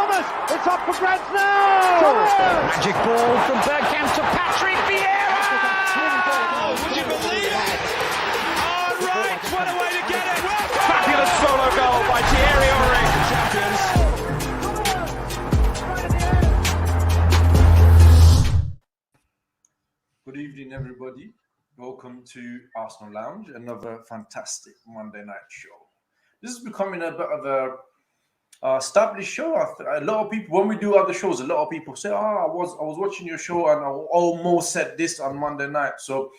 Thomas, it's up for grabs now! Magic ball from Bergkamp to Patrick Vieira! Oh, would you believe it? Oh, right, what a way to get it! Fabulous solo goal by pierre-emerick. Champions. Good evening, everybody. Welcome to Arsenal Lounge, another fantastic Monday night show. This is becoming a bit of a established show. A lot of people, when we do other shows, a lot of people say, I was watching your show and I almost said this on Monday night. So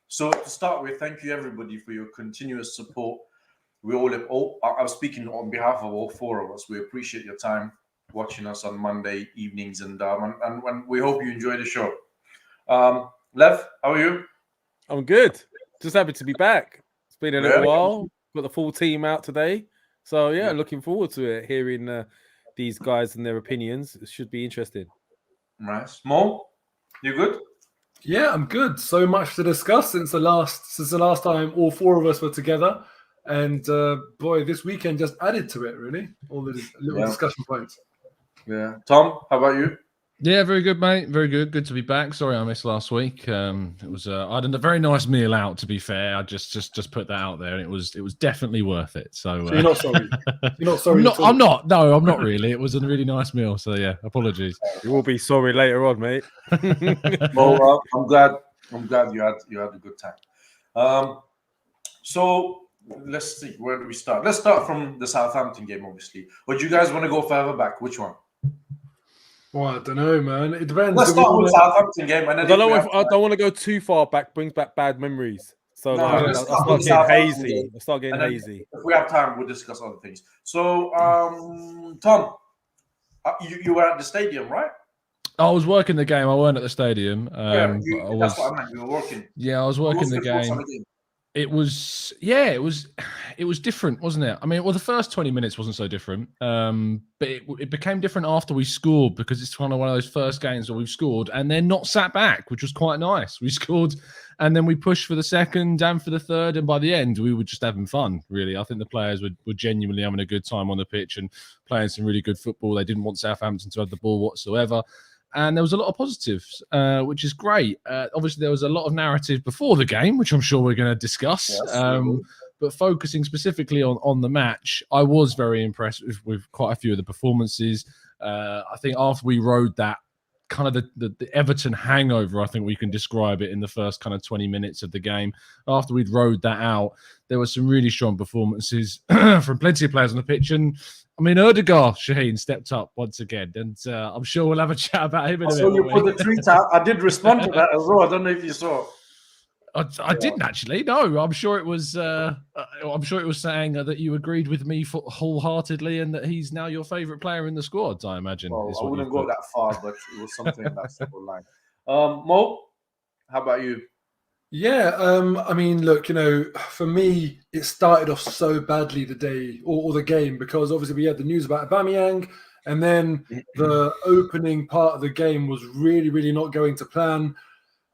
to start with, thank you everybody for your continuous support. I'm speaking on behalf of all four of us. We appreciate your time watching us on Monday evenings, and we hope you enjoy the show. Lev, how are you? I'm good. Just happy to be back. It's been a little while. Got the full team out today. So, yeah, looking forward to it, hearing these guys and their opinions. It should be interesting. Nice. Mo, you good? Yeah, I'm good. So much to discuss since the last time all four of us were together. And, boy, this weekend just added to it, really. All the little discussion points. Yeah. Tom, how about you? Yeah, very good, mate. Very good. Good to be back. Sorry I missed last week. It was I had a very nice meal out, to be fair. I just put that out there, and it was definitely worth it. So you're not sorry. You're not sorry. I'm not. No, I'm not really. It was a really nice meal. So yeah, apologies. You will be sorry later on, mate. Well, I'm glad you had a good time. So let's see, where do we start? Let's start from the Southampton game, obviously. Or do you guys want to go further back? Which one? Well, I don't know, man. It depends. Let's start with the Southampton game. And then I don't want to go too far back. Brings back bad memories. So I'll start getting hazy. If we have time, we'll discuss other things. So, Tom, you were at the stadium, right? I was working the game. I weren't at the stadium. That's what I meant. You were working. Yeah, I was working the game. It was different, wasn't it? I mean, well, the first 20 minutes wasn't so different, but it became different after we scored, because it's kind of one of those first games where we've scored and then not sat back, which was quite nice. We scored and then we pushed for the second and for the third, and by the end we were just having fun, really. I think the players were genuinely having a good time on the pitch and playing some really good football. They didn't want Southampton to have the ball whatsoever. And there was a lot of positives, which is great. Obviously, there was a lot of narrative before the game, which I'm sure we're going to discuss. Yes, but focusing specifically on the match, I was very impressed with quite a few of the performances. I think after we rode that kind of the Everton hangover, I think we can describe it, in the first kind of 20 minutes of the game. After we'd rode that out, there were some really strong performances from plenty of players on the pitch. And I mean, Ødegaard, Shaheen, stepped up once again, and I'm sure we'll have a chat about him in a minute. So you put the tweet out. I did respond to that as well. I don't know if you saw. I didn't actually. No, I'm sure it was. I'm sure it was saying that you agreed with me wholeheartedly, and that he's now your favourite player in the squad. I imagine. Well, I wouldn't go that far, but it was something in that simple line. Mo, how about you? Yeah, I mean, look, for me, it started off so badly the day or the game, because obviously we had the news about Aubameyang, and then the opening part of the game was really, really not going to plan.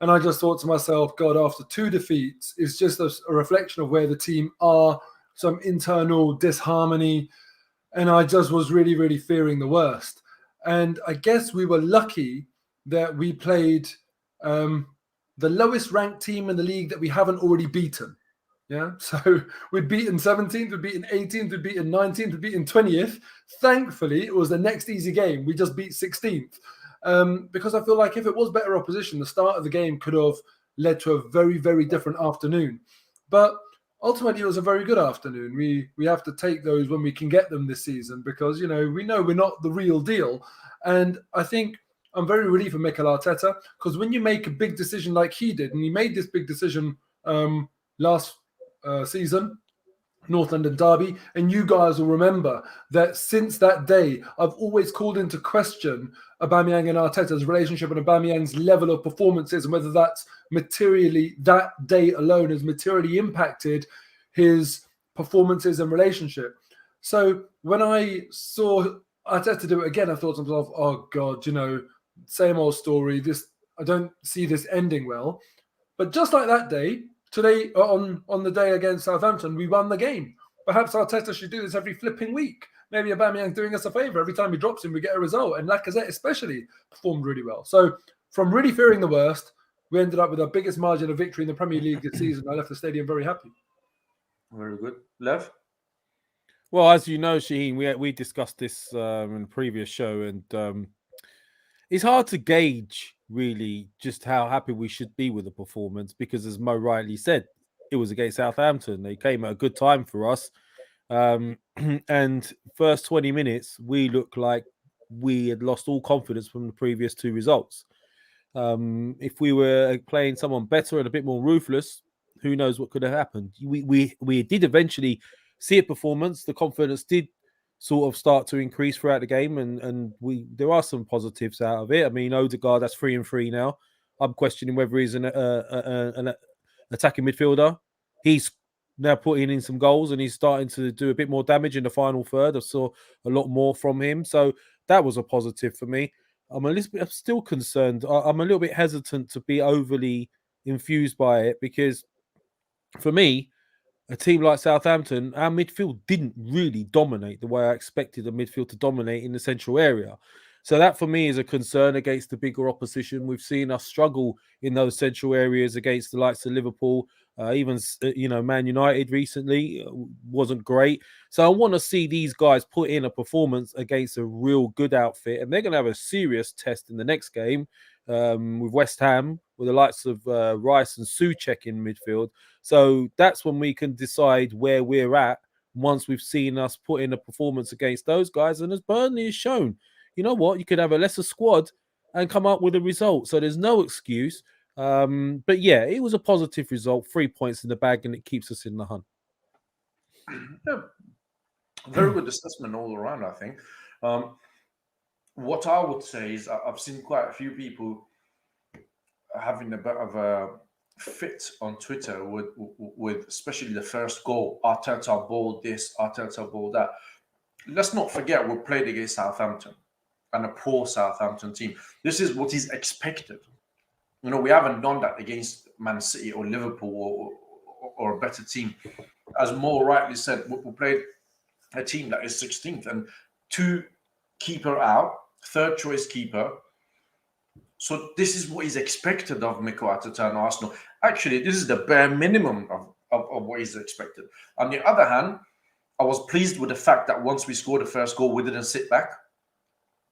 And I just thought to myself, God, after 2 defeats, it's just a reflection of where the team are, some internal disharmony, and I just was really, really fearing the worst. And I guess we were lucky that we played the lowest ranked team in the league that we haven't already beaten. Yeah. So we'd beaten 17th, we'd beaten 18th, we'd beaten 19th, we'd beaten 20th. Thankfully, it was the next easy game. We just beat 16th. Because I feel like if it was better opposition, the start of the game could have led to a very, very different afternoon. But ultimately, it was a very good afternoon. We have to take those when we can get them this season, because, we know we're not the real deal. And I think I'm very relieved for Mikel Arteta, because when you make a big decision like he did, and he made this big decision last season, North London derby, and you guys will remember that since that day, I've always called into question Aubameyang and Arteta's relationship and Aubameyang's level of performances, and whether that's materially, that day alone has materially impacted his performances and relationship. So when I saw Arteta do it again, I thought to myself, oh God, same old story. I don't see this ending well. But just like that day, today on the day against Southampton, we won the game. Perhaps Arteta should do this every flipping week. maybe Aubameyang doing us a favour. Every time he drops him, we get a result. And Lacazette especially performed really well. So from really fearing the worst, we ended up with our biggest margin of victory in the Premier League this season. I left the stadium very happy. Very good. Lev? Well, as you know, Shaheen, we discussed this in the previous show, and it's hard to gauge really just how happy we should be with the performance because, as Mo rightly said, it was against Southampton. They came at a good time for us. And first 20 minutes, we looked like we had lost all confidence from the previous two results. If we were playing someone better and a bit more ruthless, who knows what could have happened. We did eventually see a performance. The confidence did sort of start to increase throughout the game, and there are some positives out of it. I mean, Odegaard, that's 3-3 now. I'm questioning whether he's an attacking midfielder. He's now putting in some goals and he's starting to do a bit more damage in the final third. I saw a lot more from him, so that was a positive for me. I'm still concerned. I'm a little bit hesitant to be overly infused by it because, for me, a team like Southampton, our midfield didn't really dominate the way I expected the midfield to dominate in the central area. So that, for me, is a concern against the bigger opposition. We've seen us struggle in those central areas against the likes of Liverpool, even Man United recently wasn't great. So I want to see these guys put in a performance against a real good outfit, and they're going to have a serious test in the next game with West Ham, with the likes of Rice and Soucek in midfield. So that's when we can decide where we're at once we've seen us put in a performance against those guys. And as Burnley has shown, you know what? You could have a lesser squad and come up with a result. So there's no excuse. But yeah, it was a positive result. 3 points in the bag, and it keeps us in the hunt. Yeah, very good assessment all around, I think. What I would say is I've seen quite a few people having a bit of a fit on Twitter with especially the first goal. Arteta ball this, Arteta ball that. Let's not forget we played against Southampton and a poor Southampton team. This is what is expected. You know, we haven't done that against Man City or Liverpool or a better team. As Mo rightly said, we played a team that is 16th and 2 keeper out, third choice keeper. So this is what is expected of Mikel Arteta and Arsenal. Actually, this is the bare minimum of what is expected. On the other hand, I was pleased with the fact that once we scored the first goal, we didn't sit back.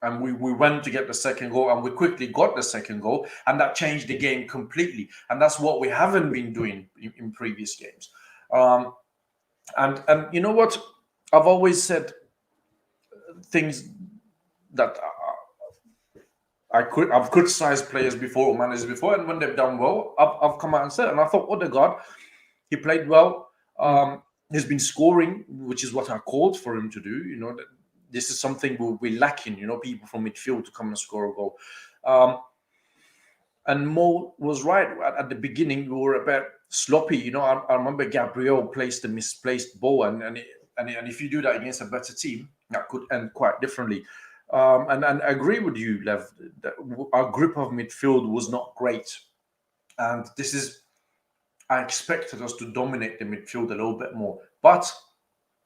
And we went to get the second goal, and we quickly got the second goal, and that changed the game completely. And that's what we haven't been doing in previous games. And you know what? I've always said things that I've criticized players before, or managers before, and when they've done well, I've come out and said, and I thought, Odegaard, he played well. He's been scoring, which is what I called for him to do. You know, this is something we're lacking, you know, people from midfield to come and score a goal. And Mo was right. At the beginning, we were a bit sloppy. You know, I remember Gabriel placed a misplaced ball, and if you do that against a better team, that could end quite differently. And I agree with you, Lev, that our grip of midfield was not great. And I expected us to dominate the midfield a little bit more. But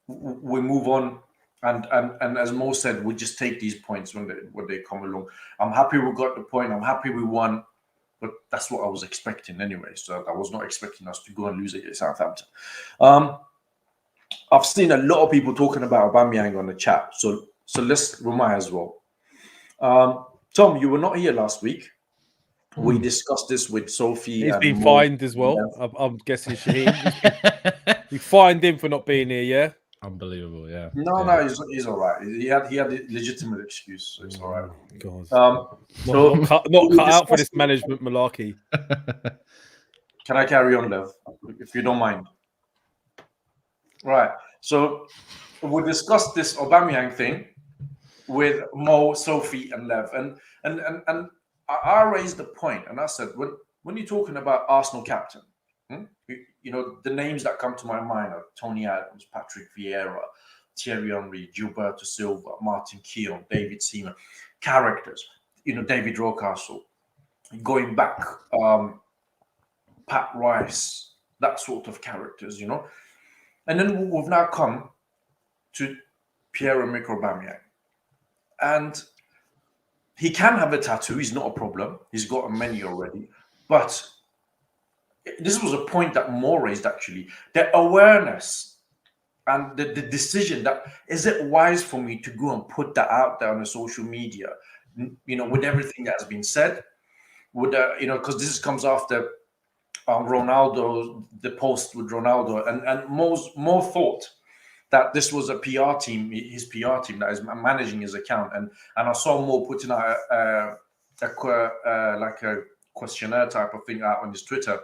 we move on. And as Mo said, we just take these points when they come along. I'm happy we got the point. I'm happy we won. But that's what I was expecting anyway. So I was not expecting us to go and lose against Southampton. I've seen a lot of people talking about Aubameyang on the chat. So let's remind as well. Tom, you were not here last week. We discussed this with Sophie. He's been fined as well. Yeah. I'm guessing we fined him for not being here, yeah? Unbelievable, yeah. No, he's all right. He had a legitimate excuse, so it's all right. God. Not cut out for this management malarkey. Can I carry on, Lev, if you don't mind? Right. So we discussed this Aubameyang thing with Mo, Sophie, and Lev, and I raised the point, and I said, when you're talking about Arsenal captain, you know, the names that come to my mind are Tony Adams, Patrick Vieira, Thierry Henry, Gilberto Silva, Martin Keown, David Seaman, characters, you know, David Rocastle, going back, Pat Rice, that sort of characters, you know. And then we've now come to Pierre-Emerick Aubameyang. And he can have a tattoo. He's not a problem. He's got many already. But this was a point that Moore raised, actually. The awareness and the decision that, is it wise for me to go and put that out there on the social media, with everything that has been said? Would because this comes after Ronaldo, the post with Ronaldo, and Mo thought that this was a PR team, his PR team that is managing his account, and I saw Mo putting out like a questionnaire type of thing out on his Twitter,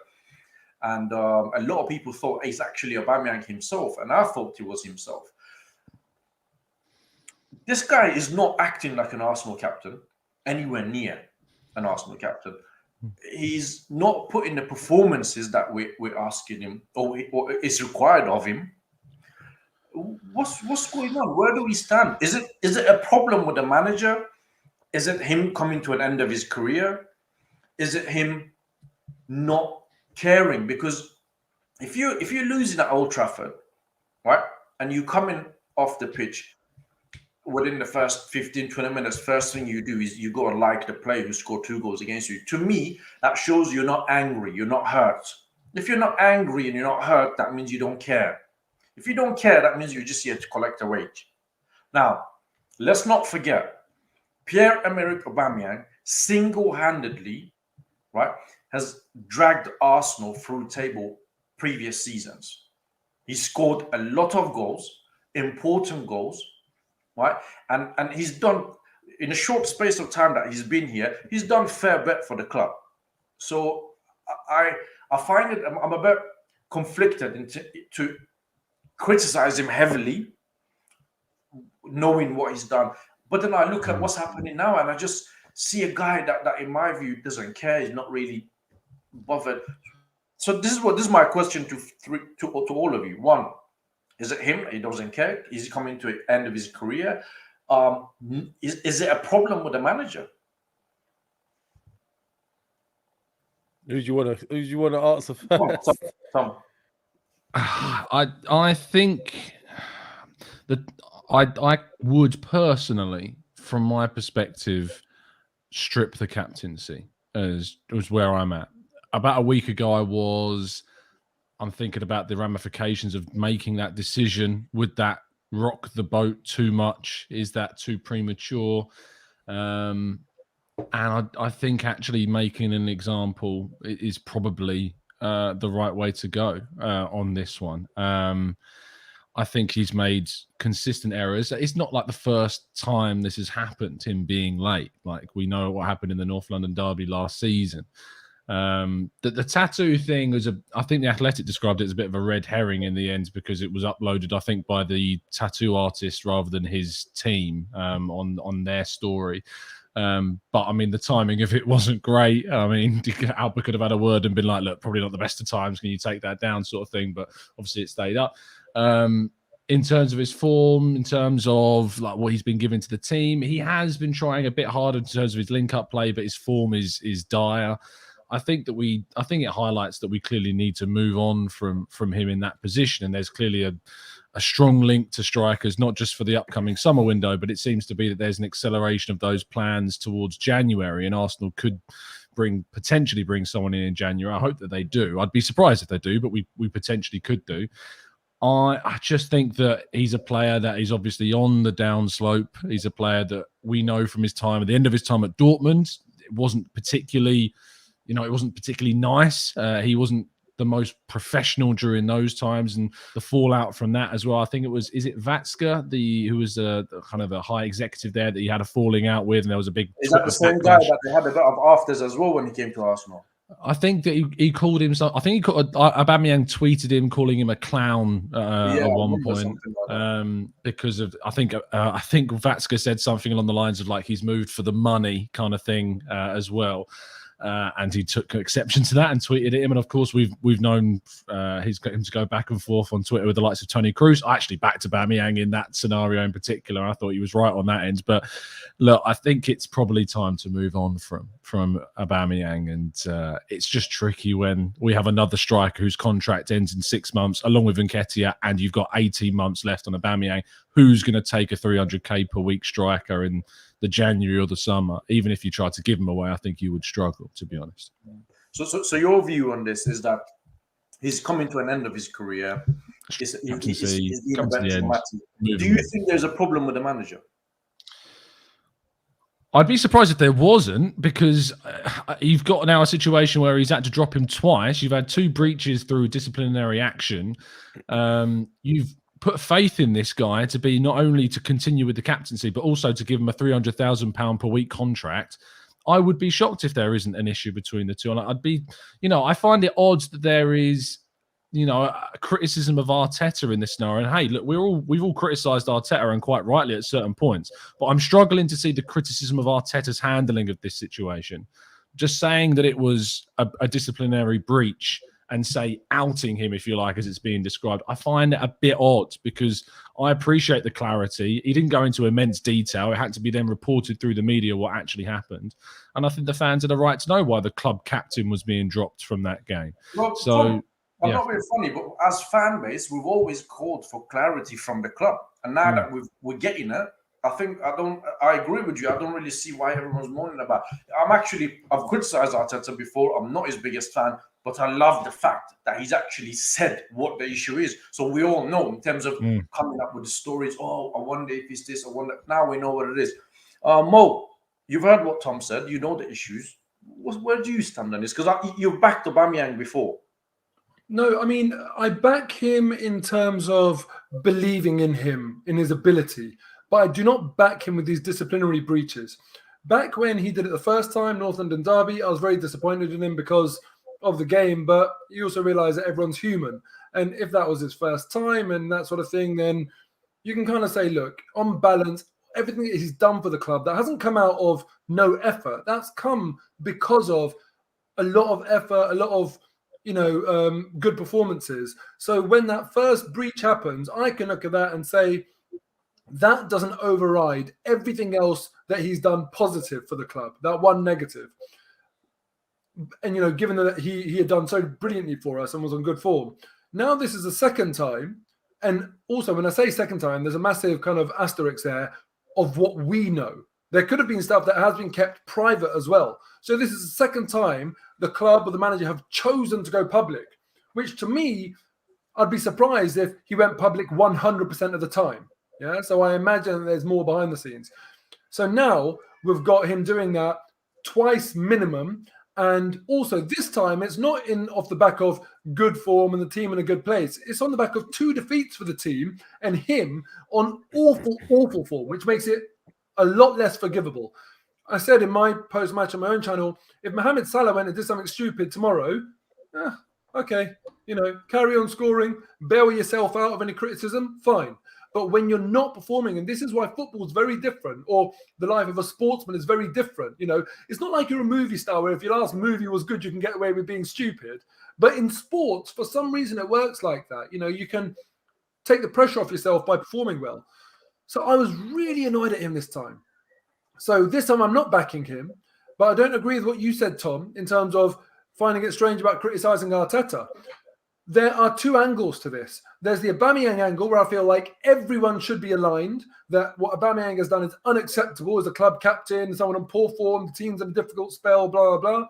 and a lot of people thought it's actually Aubameyang himself, and I thought it was himself. This guy is not acting like an Arsenal captain, anywhere near an Arsenal captain. He's not putting the performances that we're asking him or is required of him. What's going on? Where do we stand? Is it a problem with the manager? Is it him coming to an end of his career? Is it him not caring? Because if you're losing at Old Trafford, right, and you coming off the pitch within the first 15, 20 minutes, first thing you do is you go and like the player who scored 2 goals against you. To me, that shows you're not angry, you're not hurt. If you're not angry and you're not hurt, that means you don't care. If you don't care, that means you're just here to collect a wage. Now, let's not forget, Pierre-Emerick Aubameyang single-handedly, right, has dragged Arsenal through the table previous seasons. He scored a lot of goals, important goals, right? And he's done, in a short space of time that he's been here, he's done fair bit for the club. So I find it, I'm a bit conflicted to criticize him heavily, knowing what he's done. But then I look at what's happening now, and I just see a guy that in my view doesn't care. He's not really bothered. So this is my question to all of you. One, is it him? He doesn't care. Is he coming to the end of his career? Is it a problem with the manager? Who do you want to answer first? Tom. I think that I would personally, from my perspective, strip the captaincy as where I'm at. About a week ago, I'm thinking about the ramifications of making that decision. Would that rock the boat too much? Is that too premature? And I think actually making an example is probably the right way to go on this one. I think he's made consistent errors. It's not like the first time this has happened, him being late. Like, we know what happened in the North London derby last season. The tattoo thing was I think the Athletic described it as a bit of a red herring in the end, because it was uploaded, I think, by the tattoo artist rather than his team on their story. But I mean, the timing of it wasn't great. I mean, Alba could have had a word and been like, look, probably not the best of times, can you take that down, sort of thing. But obviously it stayed up. In terms of his form, in terms of like what he's been given to the team, he has been trying a bit harder in terms of his link-up play, but his form is dire. I think it highlights that we clearly need to move on from him in that position. And there's clearly a strong link to strikers, not just for the upcoming summer window, but it seems to be that there's an acceleration of those plans towards January, and Arsenal could potentially bring someone in January. I hope that they do. I'd be surprised if they do, but we potentially could do. I just think that he's a player that is obviously on the downslope. He's a player that we know from his time, at the end of his time at Dortmund, it wasn't particularly nice. He wasn't the most professional during those times, and the fallout from that as well. I think is it Vatska, who was kind of a high executive there, that he had a falling out with, and there was a big. Is that the same guy that they had a bit of afters as well when he came to Arsenal? I think that he called himself. I think Aubameyang tweeted him, calling him a clown at one point, like because of I think Vatska said something along the lines of like he's moved for the money kind of thing as well. And he took exception to that and tweeted at him. And of course, we've known he's got him to go back and forth on Twitter with the likes of Tony Cruz. I actually backed Aubameyang in that scenario in particular. I thought he was right on that end. But look, I think it's probably time to move on from Aubameyang, and it's just tricky when we have another striker whose contract ends in 6 months, along with Nketiah, and you've got 18 months left on Aubameyang. Who's going to take a 300k per week striker in the January or the summer? Even if you tried to give him away, I think you would struggle, to be honest. So your view on this is that he's coming to an end of his career. Do you think there's a problem with the manager? I'd be surprised if there wasn't, because you've got now a situation where he's had to drop him twice. You've had 2 breaches through disciplinary action. You've put faith in this guy to be not only to continue with the captaincy, but also to give him a £300,000 per week contract. I would be shocked if there isn't an issue between the two. And I'd be, I find it odd that there is, a criticism of Arteta in this scenario. And hey, look, we've all criticised Arteta, and quite rightly at certain points. But I'm struggling to see the criticism of Arteta's handling of this situation. Just saying that it was a disciplinary breach and say outing him, if you like, as it's being described, I find it a bit odd, because I appreciate the clarity. He didn't go into immense detail. It had to be then reported through the media what actually happened. And I think the fans had a right to know why the club captain was being dropped from that game. Well, so... I'm not being funny, but as fan base, we've always called for clarity from the club, and now that we're getting it, I agree with you. I don't really see why everyone's moaning about it. I've criticised Arteta before. I'm not his biggest fan, but I love the fact that he's actually said what the issue is. So we all know in terms of coming up with the stories. Oh, I wonder if it's this. I wonder. Now we know what it is. Mo, you've heard what Tom said. You know the issues. Where do you stand on this? Because you've backed Aubameyang before. No, I mean, I back him in terms of believing in him, in his ability, but I do not back him with these disciplinary breaches. Back when he did it the first time, North London Derby, I was very disappointed in him because of the game, but you also realise that everyone's human. And if that was his first time and that sort of thing, then you can kind of say, look, on balance, everything that he's done for the club, that hasn't come out of no effort. That's come because of a lot of effort, a lot of good performances. So when that first breach happens, I can look at that and say that doesn't override everything else that he's done positive for the club, that one negative. And, given that he had done so brilliantly for us and was on good form. Now this is the second time. And also when I say second time, there's a massive kind of asterisk there of what we know. There could have been stuff that has been kept private as well. So this is the second time the club or the manager have chosen to go public, which to me, I'd be surprised if he went public 100% of the time. Yeah. So I imagine there's more behind the scenes. So now we've got him doing that twice minimum. And also this time it's not off the back of good form and the team in a good place. It's on the back of 2 defeats for the team and him on awful form, which makes it a lot less forgivable. I said in my post-match on my own channel, if Mohamed Salah went and did something stupid tomorrow, okay, carry on scoring, bail yourself out of any criticism, fine. But when you're not performing, and this is why football is very different, or the life of a sportsman is very different. It's not like you're a movie star where if your last movie was good, you can get away with being stupid. But in sports, for some reason, it works like that. You can take the pressure off yourself by performing well. So I was really annoyed at him this time. So this time I'm not backing him, but I don't agree with what you said, Tom, in terms of finding it strange about criticising Arteta. There are 2 angles to this. There's the Aubameyang angle where I feel like everyone should be aligned, that what Aubameyang has done is unacceptable as a club captain, someone in poor form, the team's in a difficult spell, blah, blah, blah.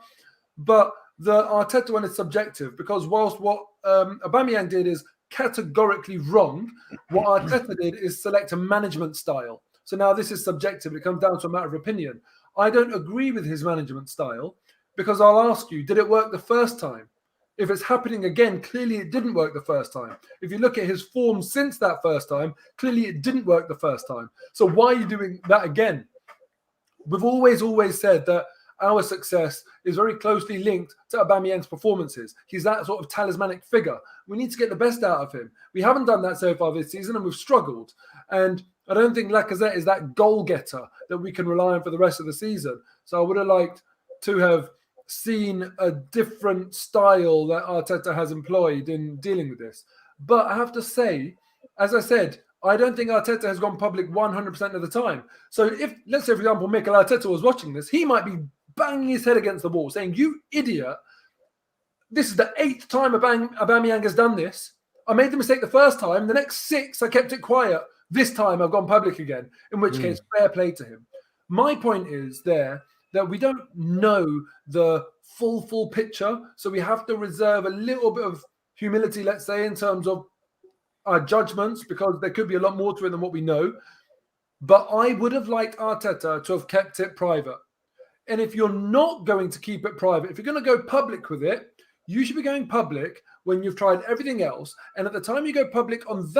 But the Arteta one is subjective, because whilst what Aubameyang did is categorically wrong, what Arteta did is select a management style. So now this is subjective. It comes down to a matter of opinion. I don't agree with his management style, because I'll ask you, did it work the first time? If it's happening again, clearly it didn't work the first time. If you look at his form since that first time, clearly it didn't work the first time. So why are you doing that again? We've always said that our success is very closely linked to Aubameyang's performances. He's that sort of talismanic figure. We need to get the best out of him. We haven't done that so far this season, and we've struggled. And I don't think Lacazette is that goal getter that we can rely on for the rest of the season. So I would have liked to have seen a different style that Arteta has employed in dealing with this. But I have to say, as I said, I don't think Arteta has gone public 100% of the time. So if, let's say, for example, Mikel Arteta was watching this, he might be banging his head against the wall, saying, "You idiot! This is the 8th time Aubameyang has done this. I made the mistake the first time. The next 6, I kept it quiet. This time, I've gone public again. In which case, fair play to him." My point is there that we don't know the full picture, so we have to reserve a little bit of humility, let's say, in terms of our judgments, because there could be a lot more to it than what we know. But I would have liked Arteta to have kept it private. And if you're not going to keep it private, if you're going to go public with it, you should be going public when you've tried everything else. And at the time you go public on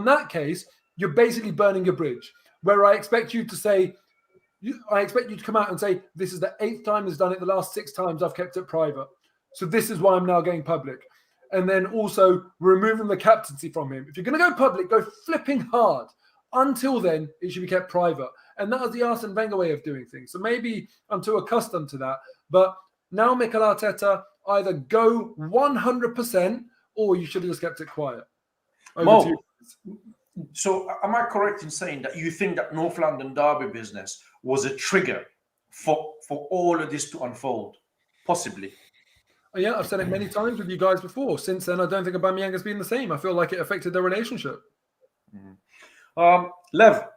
that case, you're basically burning your bridge. Where I expect you to say, I expect you to come out and say, "This is the 8th time he's done it. The last 6 times I've kept it private. So this is why I'm now going public." And then also removing the captaincy from him. If you're going to go public, go flipping hard. Until then, it should be kept private. And that was the Arsene Wenger way of doing things. So maybe I'm too accustomed to that. But now Mikel Arteta, either go 100% or you should have just kept it quiet. Over to you. So am I correct in saying that you think that North London derby business was a trigger for all of this to unfold? Possibly. Yeah, I've said it many times with you guys before. Since then, I don't think Aubameyang has been the same. I feel like it affected their relationship. Lev,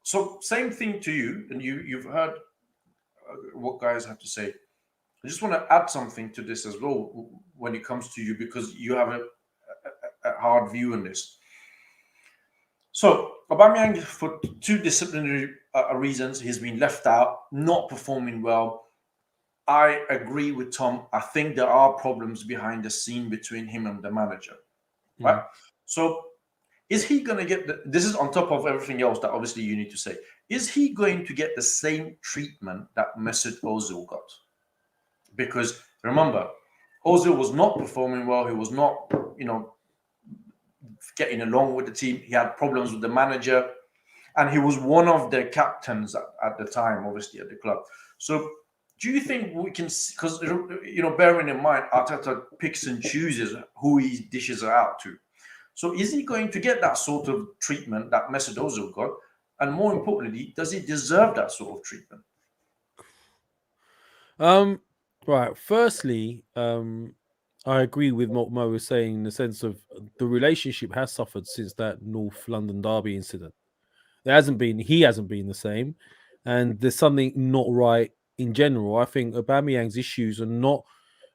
so same thing to you, and you've heard what guys have to say. I just want to add something to this as well when it comes to you, because you have a hard view on this. So Aubameyang, for 2 disciplinary reasons, he's been left out, not performing well. I agree with Tom. I think there are problems behind the scene between him and the manager. Right? So is he going to get this is on top of everything else that obviously you need to say. Is he going to get the same treatment that Mesut Ozil got? Because remember, Ozil was not performing well. He was not, getting along with the team. He had problems with the manager, and he was one of the captains at the time, obviously, at the club. So do you think we can, because, bearing in mind, Arteta picks and chooses who he dishes out to. So is he going to get that sort of treatment that Mesut Ozil got? And more importantly, does he deserve that sort of treatment? Right. Firstly, I agree with what Mo was saying in the sense of the relationship has suffered since that North London derby incident. He hasn't been the same, and there's something not right in general. I think Aubameyang's issues are not.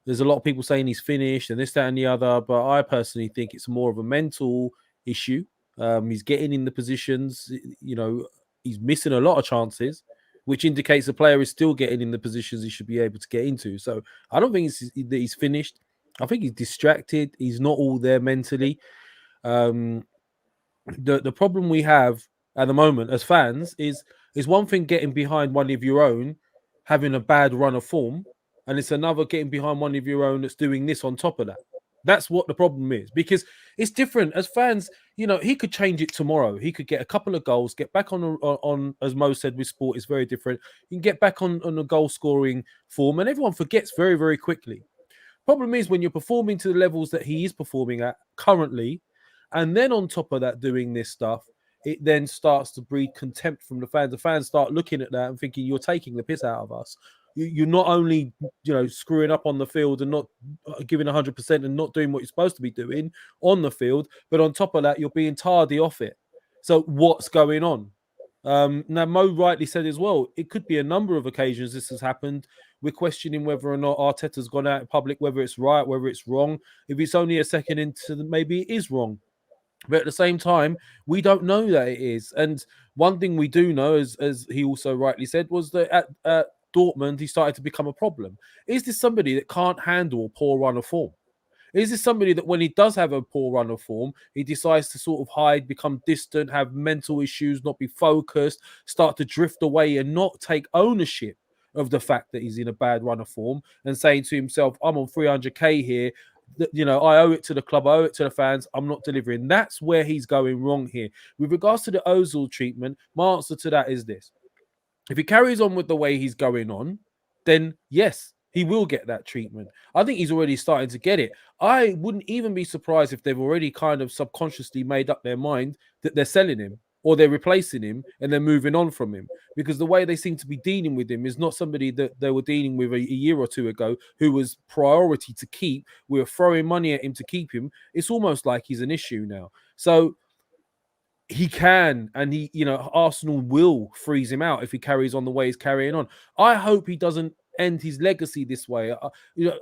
There's a lot of people saying he's finished and this, that, and the other, but I personally think it's more of a mental issue. He's getting in the positions, he's missing a lot of chances, which indicates the player is still getting in the positions he should be able to get into. So I don't think that he's finished. I think he's distracted. He's not all there mentally. The problem we have at the moment as fans is one thing getting behind one of your own, having a bad run of form, and it's another getting behind one of your own that's doing this on top of that. That's what the problem is, because it's different. As fans, he could change it tomorrow. He could get a couple of goals, get back on as Mo said, with sport is very different. You can get back on a goal-scoring form, and everyone forgets very, very quickly. Problem is when you're performing to the levels that he is performing at currently, and then on top of that doing this stuff, it then starts to breed contempt from the fans. The fans start looking at that and thinking, you're taking the piss out of us. You're not only, screwing up on the field and not giving 100% and not doing what you're supposed to be doing on the field, but on top of that, you're being tardy off it. So what's going on? Now, Mo rightly said as well, it could be a number of occasions this has happened. We're questioning whether or not Arteta's gone out in public, whether it's right, whether it's wrong. If it's only a second into maybe it is wrong. But at the same time, we don't know that it is. And one thing we do know, as he also rightly said, was that at Dortmund, he started to become a problem. Is this somebody that can't handle a poor run of form? Is this somebody that when he does have a poor run of form, he decides to sort of hide, become distant, have mental issues, not be focused, start to drift away and not take ownership of the fact that he's in a bad run of form and saying to himself, I'm on 300k here, I owe it to the club, I owe it to the fans, I'm not delivering. That's where he's going wrong here. With regards to the Ozil treatment, my answer to that is this. If he carries on with the way he's going on, then yes, he will get that treatment. I think he's already starting to get it. I wouldn't even be surprised if they've already kind of subconsciously made up their mind that they're selling him. or they're replacing him and they're moving on from him, because the way they seem to be dealing with him is not somebody that they were dealing with a year or two ago who was priority to keep. We were throwing money at him to keep him. It's almost like he's an issue now. So he can, and Arsenal will freeze him out if he carries on the way he's carrying on. I hope he doesn't end his legacy this way.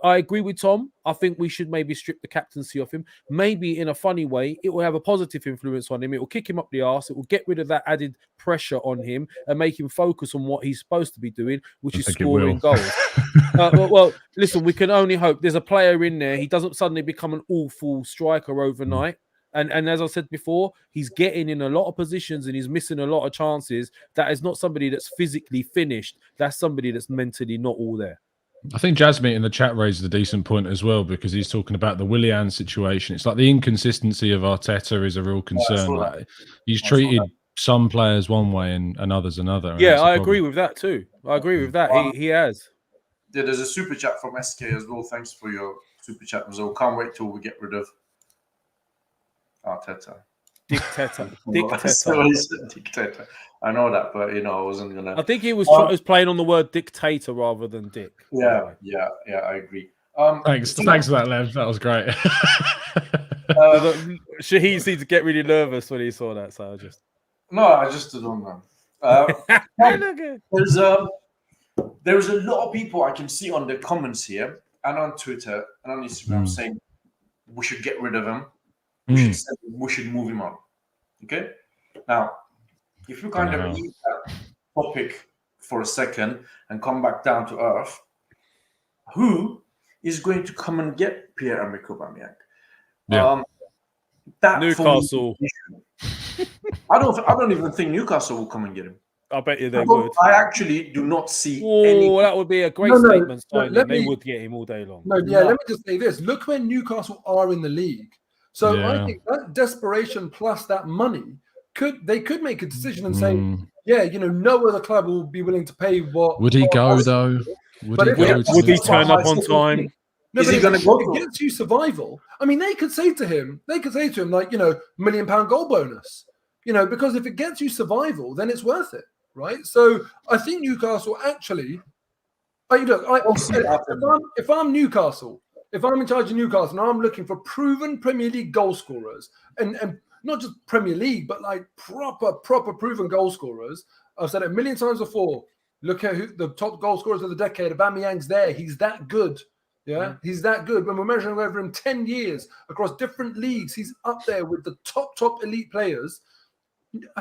I agree with Tom. I think we should maybe strip the captaincy off him. Maybe in a funny way, it will have a positive influence on him. It will kick him up the arse. It will get rid of that added pressure on him and make him focus on what he's supposed to be doing, which is scoring goals. Well, listen, we can only hope. There's a player in there. He doesn't suddenly become an awful striker overnight. And as I said before, he's getting in a lot of positions and he's missing a lot of chances. That is not somebody that's physically finished. That's somebody that's mentally not all there. I think Jasmine in the chat raises a decent point as well, because he's talking about the Willian situation. It's like the inconsistency of Arteta is a real concern. Like, he's treated some players one way and others another. Yeah, I agree with that too. I agree with that. He has. Yeah, there's a super chat from SK as well. Thanks for your super chat as well. Can't wait till we get rid of Arteta. Dictator. Dictator. I know that, but I wasn't gonna. I think he was playing on the word dictator rather than dick. Yeah, I agree. Thanks for that, Lev. That was great. Shaheen seemed to get really nervous when he saw that, so I just don't know. There's a lot of people I can see on the comments here and on Twitter and on Instagram saying we should get rid of him. We should move him on. Okay. Now, if you kind of leave that topic for a second and come back down to earth, who is going to come and get Pierre-Emerick Aubameyang? Yeah. Newcastle. I don't even think Newcastle will come and get him. I bet you they would. I actually do not see any. That would be a great statement. They would get him all day long. Let me just say this. Look where Newcastle are in the league. So I think that desperation plus that money could make a decision and say, no other club will be willing to pay what. Would he go though? Would he turn up on time? No, is he going to go? If it gets you survival, I mean, they could say to him, like, £1 million goal bonus, because if it gets you survival, then it's worth it, right? So I think Newcastle actually, if I'm Newcastle. If I'm in charge of Newcastle and I'm looking for proven Premier League goal scorers, and not just Premier League, but like proper proven goal scorers, I've said it a million times before. Look at who the top goal scorers of the decade. Aubameyang's there. He's that good. Yeah, he's that good. When we're measuring over him 10 years across different leagues, he's up there with the top elite players.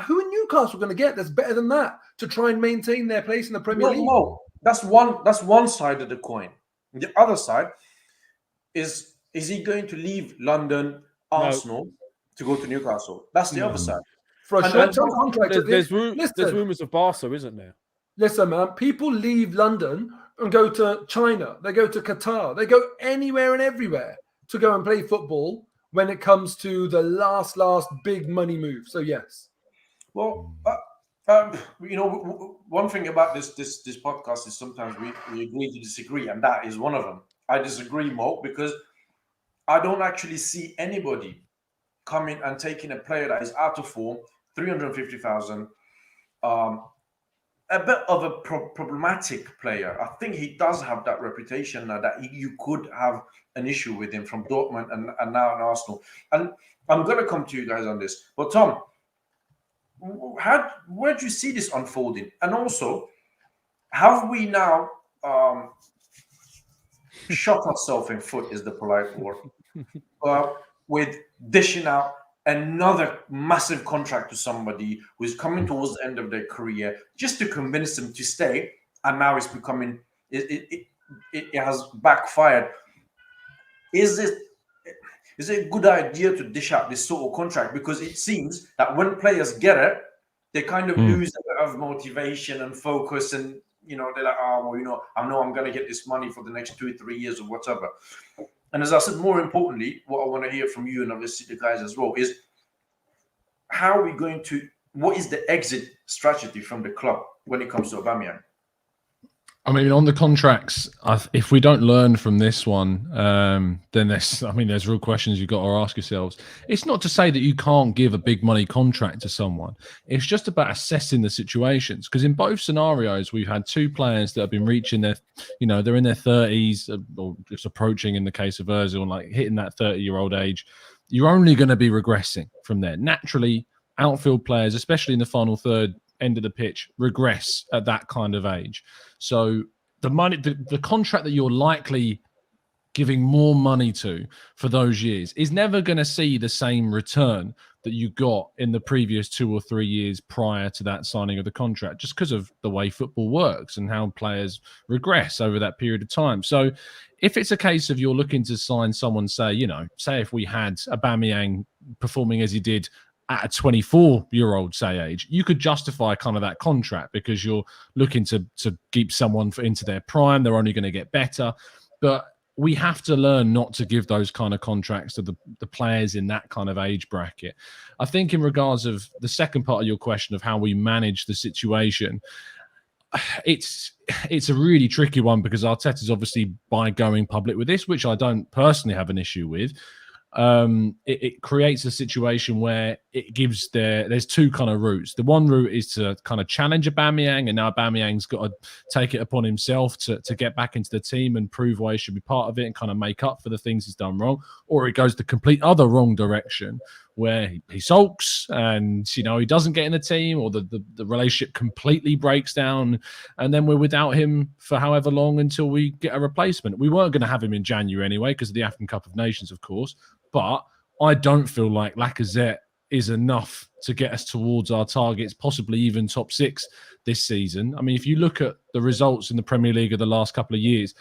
Who in Newcastle going to get that's better than that to try and maintain their place in the Premier League? No, that's one side of the coin. The other side is he going to leave London, Arsenal to go to Newcastle? That's the other side. For a short-term contract, there's rumours of Barca, isn't there? Listen, man, people leave London and go to China. They go to Qatar. They go anywhere and everywhere to go and play football when it comes to the last big money move. So, yes. Well, one thing about this podcast is sometimes we agree to disagree, and that is one of them. I disagree, Mo, because I don't actually see anybody coming and taking a player that is out of form, 350,000, a bit of a problematic player. I think he does have that reputation now that you could have an issue with him from Dortmund and now in Arsenal. And I'm going to come to you guys on this. But Tom, where do you see this unfolding? And also, have we now shot ourselves in foot, is the polite word, with dishing out another massive contract to somebody who's coming towards the end of their career just to convince them to stay, and now it's becoming it has backfired. Is it a good idea to dish out this sort of contract? Because it seems that when players get it, they kind of lose a bit of motivation and focus, and they're like, I know I'm going to get this money for the next 2 or 3 years or whatever. And as I said, more importantly, what I want to hear from you and obviously the guys as well is what is the exit strategy from the club when it comes to Aubameyang? I mean, on the contracts, if we don't learn from this one, then there's real questions you've got to ask yourselves. It's not to say that you can't give a big money contract to someone. It's just about assessing the situations. Because in both scenarios, we've had two players that have been reaching they're in their 30s or just approaching, in the case of Ozil, like hitting that 30-year-old age. You're only going to be regressing from there. Naturally, outfield players, especially in the final third, end of the pitch, regress at that kind of age. So the contract that you're likely giving more money to for those years is never going to see the same return that you got in the previous 2 or 3 years prior to that signing of the contract, just because of the way football works and how players regress over that period of time. So if it's a case of you're looking to sign someone, say if we had Aubameyang performing as he did at a 24-year-old, say, age, you could justify kind of that contract because you're looking to keep someone into their prime. They're only going to get better. But we have to learn not to give those kind of contracts to the players in that kind of age bracket. I think in regards of the second part of your question of how we manage the situation, it's a really tricky one because Arteta's obviously by going public with this, which I don't personally have an issue with. It creates a situation where it gives there's two kind of routes. The one route is to kind of challenge Aubameyang, and now Aubameyang's got to take it upon himself to get back into the team and prove why he should be part of it and kind of make up for the things he's done wrong. Or it goes the complete other wrong direction where he sulks and he doesn't get in the team, or the relationship completely breaks down, and then we're without him for however long until we get a replacement. We weren't going to have him in January anyway because of the African Cup of Nations, of course. But I don't feel like Lacazette is enough to get us towards our targets, possibly even top 6 this season. I mean, if you look at the results in the Premier League of the last couple of years,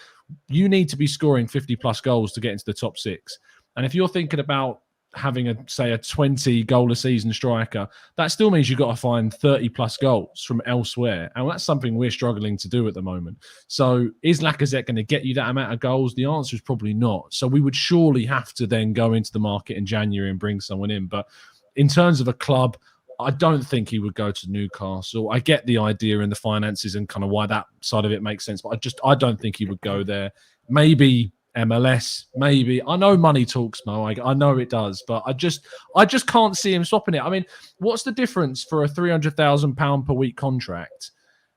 you need to be scoring 50-plus goals to get into the top 6. And if you're thinking about having a 20-goal-a-season striker, that still means you've got to find 30-plus goals from elsewhere. And that's something we're struggling to do at the moment. So is Lacazette going to get you that amount of goals? The answer is probably not. So we would surely have to then go into the market in January and bring someone in. But in terms of a club, I don't think he would go to Newcastle. I get the idea and the finances and kind of why that side of it makes sense, but I don't think he would go there. Maybe MLS, maybe. I know money talks, Mo. I know it does, but I just can't see him swapping it. I mean, what's the difference for a £300,000 per week contract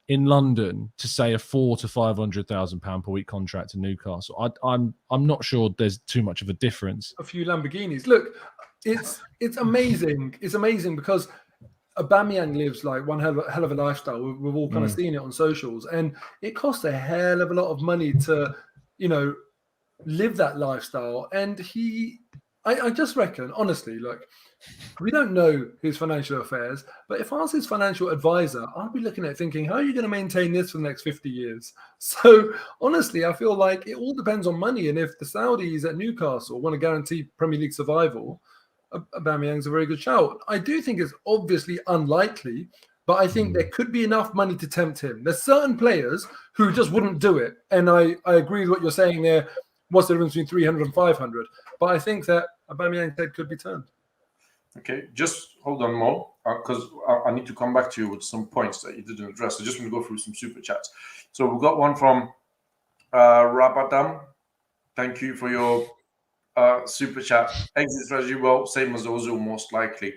in London to say a £400,000 to £500,000 per week contract in Newcastle? I'm not sure there's too much of a difference. A few Lamborghinis. Look, it's amazing. It's amazing because Aubameyang lives like one hell of a lifestyle. We've all kind of seen it on socials, and it costs a hell of a lot of money to, live that lifestyle. And I just reckon, honestly, look, we don't know his financial affairs, but if I was his financial advisor, I'd be looking at thinking, how are you going to maintain this for the next 50 years? So honestly, I feel like it all depends on money. And if the Saudis at Newcastle want to guarantee Premier League survival, Aubameyang's a very good shout. I do think it's obviously unlikely, but I think there could be enough money to tempt him. There's certain players who just wouldn't do it. And I agree with what you're saying there. What's the difference between 300 and 500? But I think that Aubameyang's head could be turned. Okay, just hold on, Mo, because I need to come back to you with some points that you didn't address. I just want to go through some super chats. So we've got one from Rabadam. Thank you for your super chat. Exit strategy, well, same as Ozil, most likely.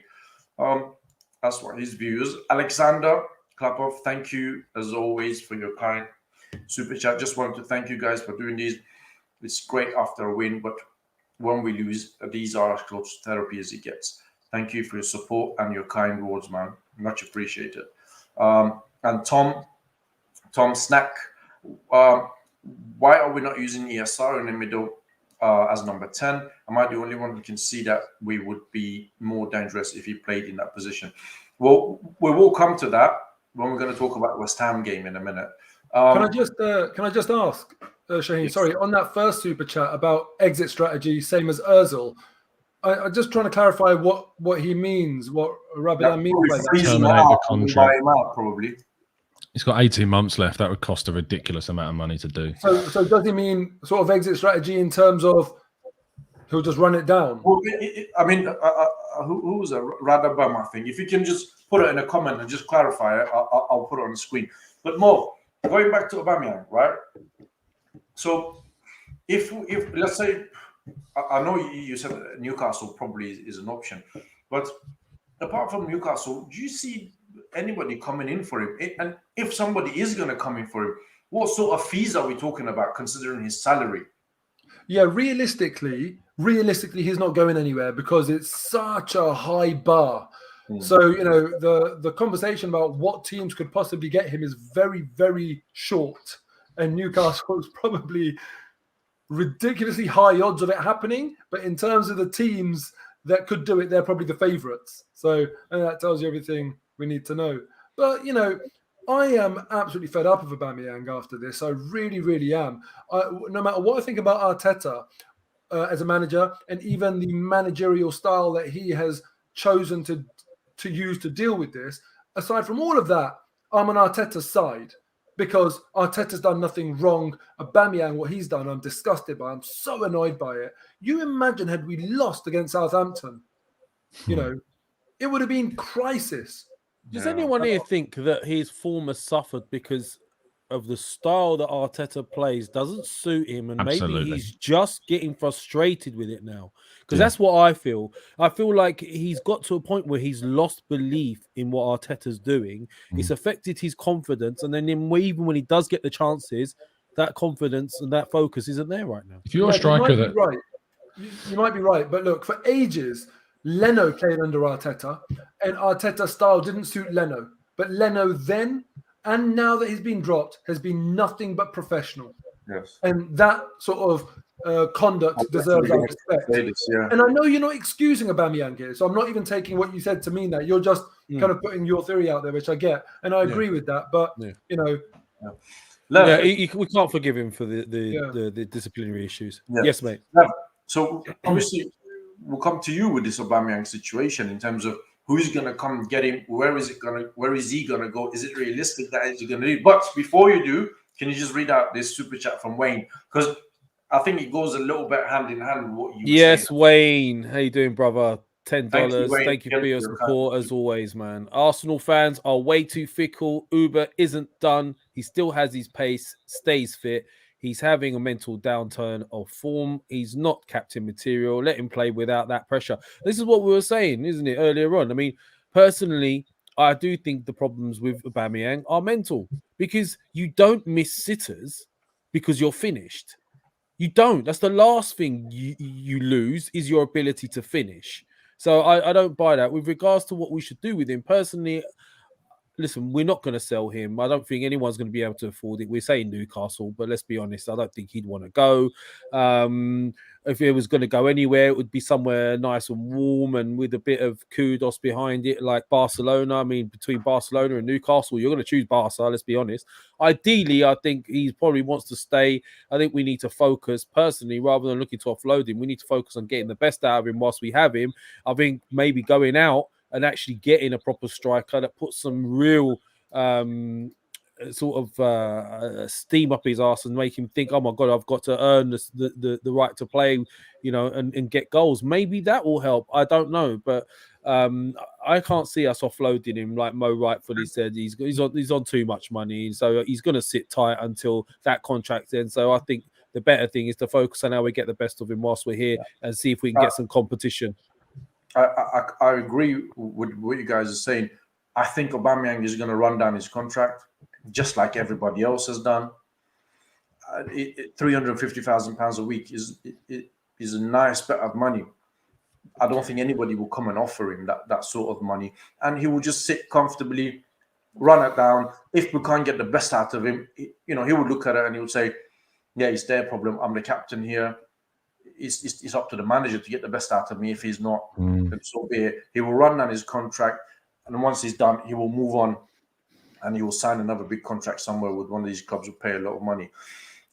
That's what his view is. Alexander Klapov, thank you as always for your kind super chat. Just wanted to thank you guys for doing these. It's great after a win, but when we lose, these are as close to therapy as it gets. Thank you for your support and your kind words, man. Much appreciated. And Tom Snack, why are we not using ESR in the middle as number 10? Am I the only one who can see that we would be more dangerous if he played in that position? Well, we will come to that when we're going to talk about the West Ham game in a minute. Can I just ask, Shaheen, yes. Sorry, on that first super chat about exit strategy, same as Ozil, I'm just trying to clarify what he means, what Rabbi means by that. Terminate the contract. Probably. He's got 18 months left. That would cost a ridiculous amount of money to do. So does he mean sort of exit strategy in terms of he'll just run it down? Well, who was a Radabam, I think. If you can just put it in a comment and just clarify it, I'll put it on the screen. But more, going back to Aubameyang, right? So if let's say, I know you said Newcastle probably is an option, but apart from Newcastle, do you see anybody coming in for him? And if somebody is going to come in for him, what sort of fees are we talking about considering his salary? Yeah, realistically, he's not going anywhere because it's such a high bar. So, you know, the conversation about what teams could possibly get him is very, very short. And Newcastle is probably ridiculously high odds of it happening. But in terms of the teams that could do it, they're probably the favourites. So, and that tells you everything we need to know. But, you know, I am absolutely fed up of Aubameyang after this. I really, really am. No matter what I think about Arteta as a manager, and even the managerial style that he has chosen to use to deal with this, aside from all of that, I'm on Arteta's side because Arteta's done nothing wrong. Aubameyang, what he's done, I'm disgusted by. I'm so annoyed by it. You imagine had we lost against Southampton, you know, it would have been crisis. Does anyone here think that his form has suffered because of the style that Arteta plays doesn't suit him, and maybe he's just getting frustrated with it now? Because that's what I feel. I feel like he's got to a point where he's lost belief in what Arteta's doing. It's affected his confidence, and then even when he does get the chances, that confidence and that focus isn't there right now. If you're a striker, you might be right, but look, for ages, Leno played under Arteta, and Arteta's style didn't suit Leno. But Leno then, and now that he's been dropped, has been nothing but professional. Yes. And that sort of conduct deserves our respect. And I know you're not excusing Aubameyang here, so I'm not even taking what you said to mean that. You're just kind of putting your theory out there, which I get. And I agree with that. But, you know... we can't forgive him for the disciplinary issues. Yes, mate. So, obviously... We'll come to you with this Aubameyang situation in terms of who's going to come get him. Where is he going to go? Is it realistic that he's going to do? But before you do, can you just read out this super chat from Wayne? Because I think it goes a little bit hand in hand with what you were saying. Wayne. How you doing, brother? $10. Thank you for your support support as always, man. Arsenal fans are way too fickle. Uber isn't done. He still has his pace, stays fit. He's having a mental downturn of form. He's not captain material. Let him play without that pressure. This is what we were saying, isn't it, earlier on? I mean, personally, I do think the problems with Aubameyang are mental because you don't miss sitters because you're finished. You don't. That's the last thing you lose is your ability to finish. So I don't buy that. With regards to what we should do with him, personally, listen, we're not going to sell him. I don't think anyone's going to be able to afford it. We're saying Newcastle, but let's be honest, I don't think he'd want to go. If it was going to go anywhere, it would be somewhere nice and warm and with a bit of kudos behind it, like Barcelona. I mean, between Barcelona and Newcastle, you're going to choose Barca, let's be honest. Ideally, I think he probably wants to stay. I think we need to focus, personally, rather than looking to offload him, we need to focus on getting the best out of him whilst we have him. I think maybe going out and actually getting a proper striker that puts some real steam up his arse and make him think, oh my God, I've got to earn the right to play, you know, and get goals. Maybe that will help. I don't know, but I can't see us offloading him like Mo rightfully said. He's on too much money, so he's going to sit tight until that contract ends. So I think the better thing is to focus on how we get the best of him whilst we're here and see if we can get some competition. I agree with what you guys are saying. I think Aubameyang is going to run down his contract, just like everybody else has done. £350,000 a week is a nice bit of money. I don't think anybody will come and offer him that sort of money, and he will just sit comfortably, run it down. If we can't get the best out of him, you know, he would look at it and he would say, "Yeah, it's their problem. I'm the captain here. It's up to the manager to get the best out of me. If he's not, so be it." He will run down his contract, and once he's done, he will move on, and he will sign another big contract somewhere with one of these clubs who pay a lot of money.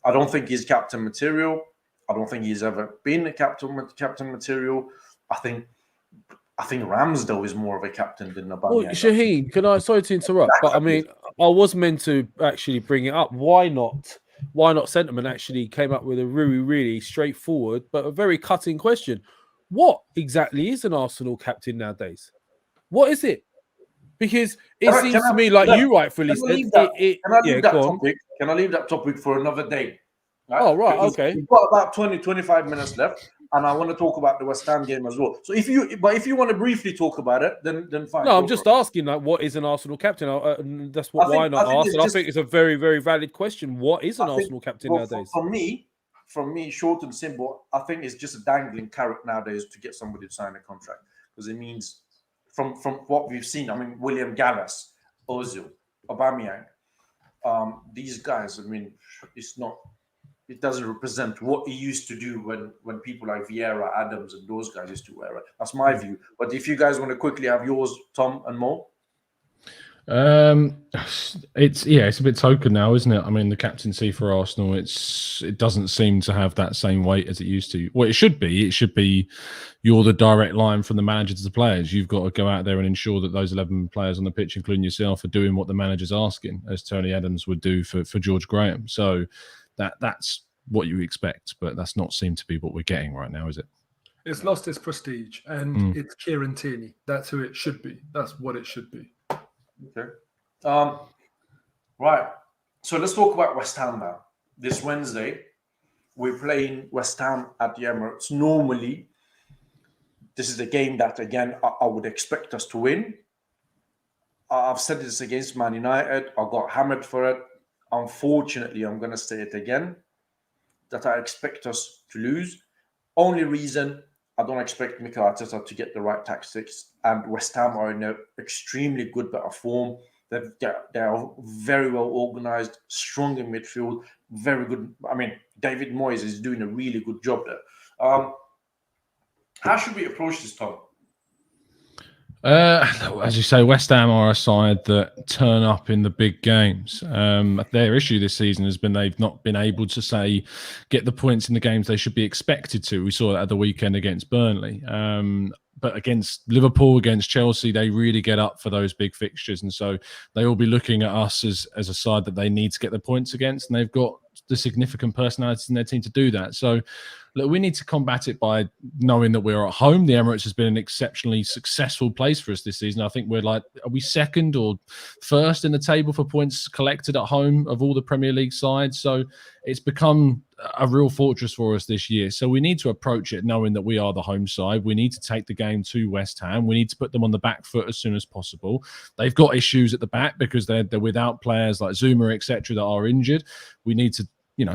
I don't think he's captain material. I don't think he's ever been a captain material. I think Ramsdale is more of a captain than Aubameyang. Well, Shaheen, sorry to interrupt, but I mean, I was meant to actually bring it up. Why not? Sentiment actually came up with a really, really straightforward but a very cutting question. What exactly is an Arsenal captain nowadays? What is it? Because it seems to me like you rightfully said. Can I leave that topic for another day? Right? Oh, right, Because okay. we've got about 25 minutes left, and I want to talk about the West Ham game as well. So if you want to briefly talk about it, then fine. No, I'm just asking, like, what is an Arsenal captain? That's why not ask. I think it's a very, very valid question. What is an Arsenal captain nowadays? From me, short and simple, I think it's just a dangling carrot nowadays to get somebody to sign a contract, because it means from what we've seen. I mean, William Gallas, Ozil, Aubameyang, these guys. I mean, it doesn't represent what he used to do when people like Vieira, Adams, and those guys used to wear it. That's my view. But if you guys want to quickly have yours, Tom and Mo. It's a bit token now, isn't it? I mean, the captaincy for Arsenal, it doesn't seem to have that same weight as it used to. Well, it should be you're the direct line from the manager to the players. You've got to go out there and ensure that those 11 players on the pitch, including yourself, are doing what the manager's asking, as Tony Adams would do for George Graham. So that's what you expect, but that's not seemed to be what we're getting right now, is it? It's lost its prestige, and it's Kieran Tierney. That's who it should be. That's what it should be. Okay. Right. So let's talk about West Ham now. This Wednesday, we're playing West Ham at the Emirates. Normally, this is a game that, again, I would expect us to win. I've said this against Man United. I got hammered for it. Unfortunately, I'm going to say it again, that I expect us to lose. Only reason, I don't expect Mikel Arteta to get the right tactics, and West Ham are in an extremely good bit of form. They're very well organised, strong in midfield, very good. I mean, David Moyes is doing a really good job there. How should we approach this, Tom? As you say, West Ham are a side that turn up in the big games. Their issue this season has been they've not been able to get the points in the games they should be expected to. We saw that at the weekend against Burnley. But against Liverpool, against Chelsea, they really get up for those big fixtures. And so they will be looking at us as a side that they need to get the points against. And they've got the significant personalities in their team to do that. So look, we need to combat it by knowing that we're at home. The Emirates has been an exceptionally successful place for us this season. I think are we second or first in the table for points collected at home of all the Premier League sides? So it's become a real fortress for us this year. So we need to approach it knowing that we are the home side. We need to take the game to West Ham. We need to put them on the back foot as soon as possible. They've got issues at the back because they're without players like Zuma, etc., that are injured. We need to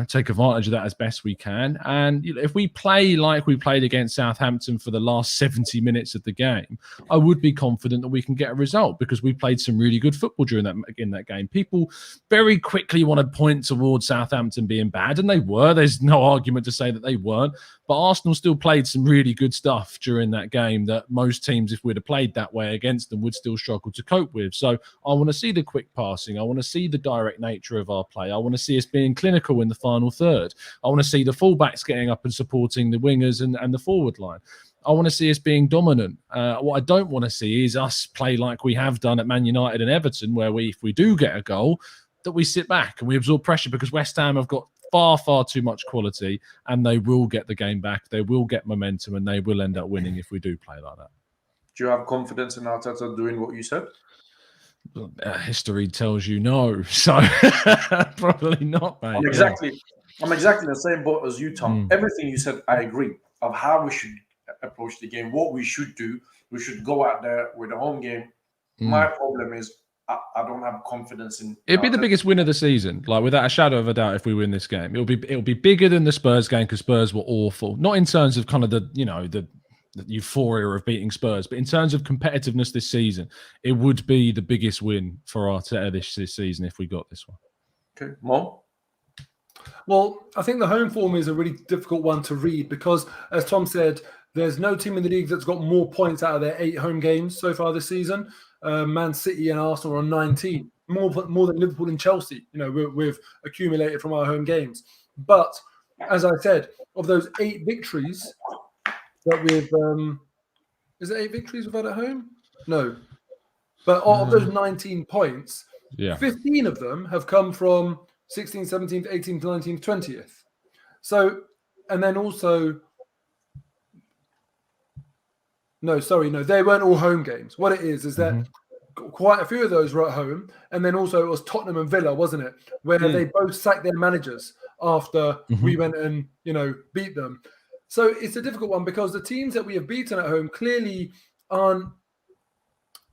take advantage of that as best we can. And if we play like we played against Southampton for the last 70 minutes of the game, I would be confident that we can get a result because we played some really good football in that game. People very quickly want to point towards Southampton being bad, and they were. There's no argument to say that they weren't. But Arsenal still played some really good stuff during that game that most teams, if we'd have played that way against them, would still struggle to cope with. So I want to see the quick passing. I want to see the direct nature of our play. I want to see us being clinical in the final third. I want to see the fullbacks getting up and supporting the wingers and the forward line. I want to see us being dominant. What I don't want to see is us play like we have done at Man United and Everton, where if we do get a goal, that we sit back and we absorb pressure because West Ham have got far too much quality, and they will get the game back. They will get momentum, and they will end up winning if we do play like that. Do you have confidence in Arteta doing what you said? History tells you no, so probably not, mate. I'm exactly the same boat as you, Tom. Everything you said, I agree. Of how we should approach the game, what we should do. We should go out there with a home game. My problem is I don't have confidence in. It'd be the biggest win of the season, like without a shadow of a doubt. If we win this game, it'll be bigger than the Spurs game because Spurs were awful. Not in terms of kind of the euphoria of beating Spurs, but in terms of competitiveness this season, it would be the biggest win for Arteta this season if we got this one. Okay, Mo? Well, I think the home form is a really difficult one to read because, as Tom said, there's no team in the league that's got more points out of their 8 home games so far this season. Man City and Arsenal are on 19, more than Liverpool and Chelsea. We've accumulated from our home games. But as I said, of those 8 victories that we've, is it 8 victories we've had at home? No, but of those 19 points, 15 of them have come from 16th, 17th, 18th, 19th, 20th. So, and then also. No, they weren't all home games. What it is that quite a few of those were at home, and then also it was Tottenham and Villa, wasn't it, where they both sacked their managers after we went and beat them. So it's a difficult one because the teams that we have beaten at home clearly aren't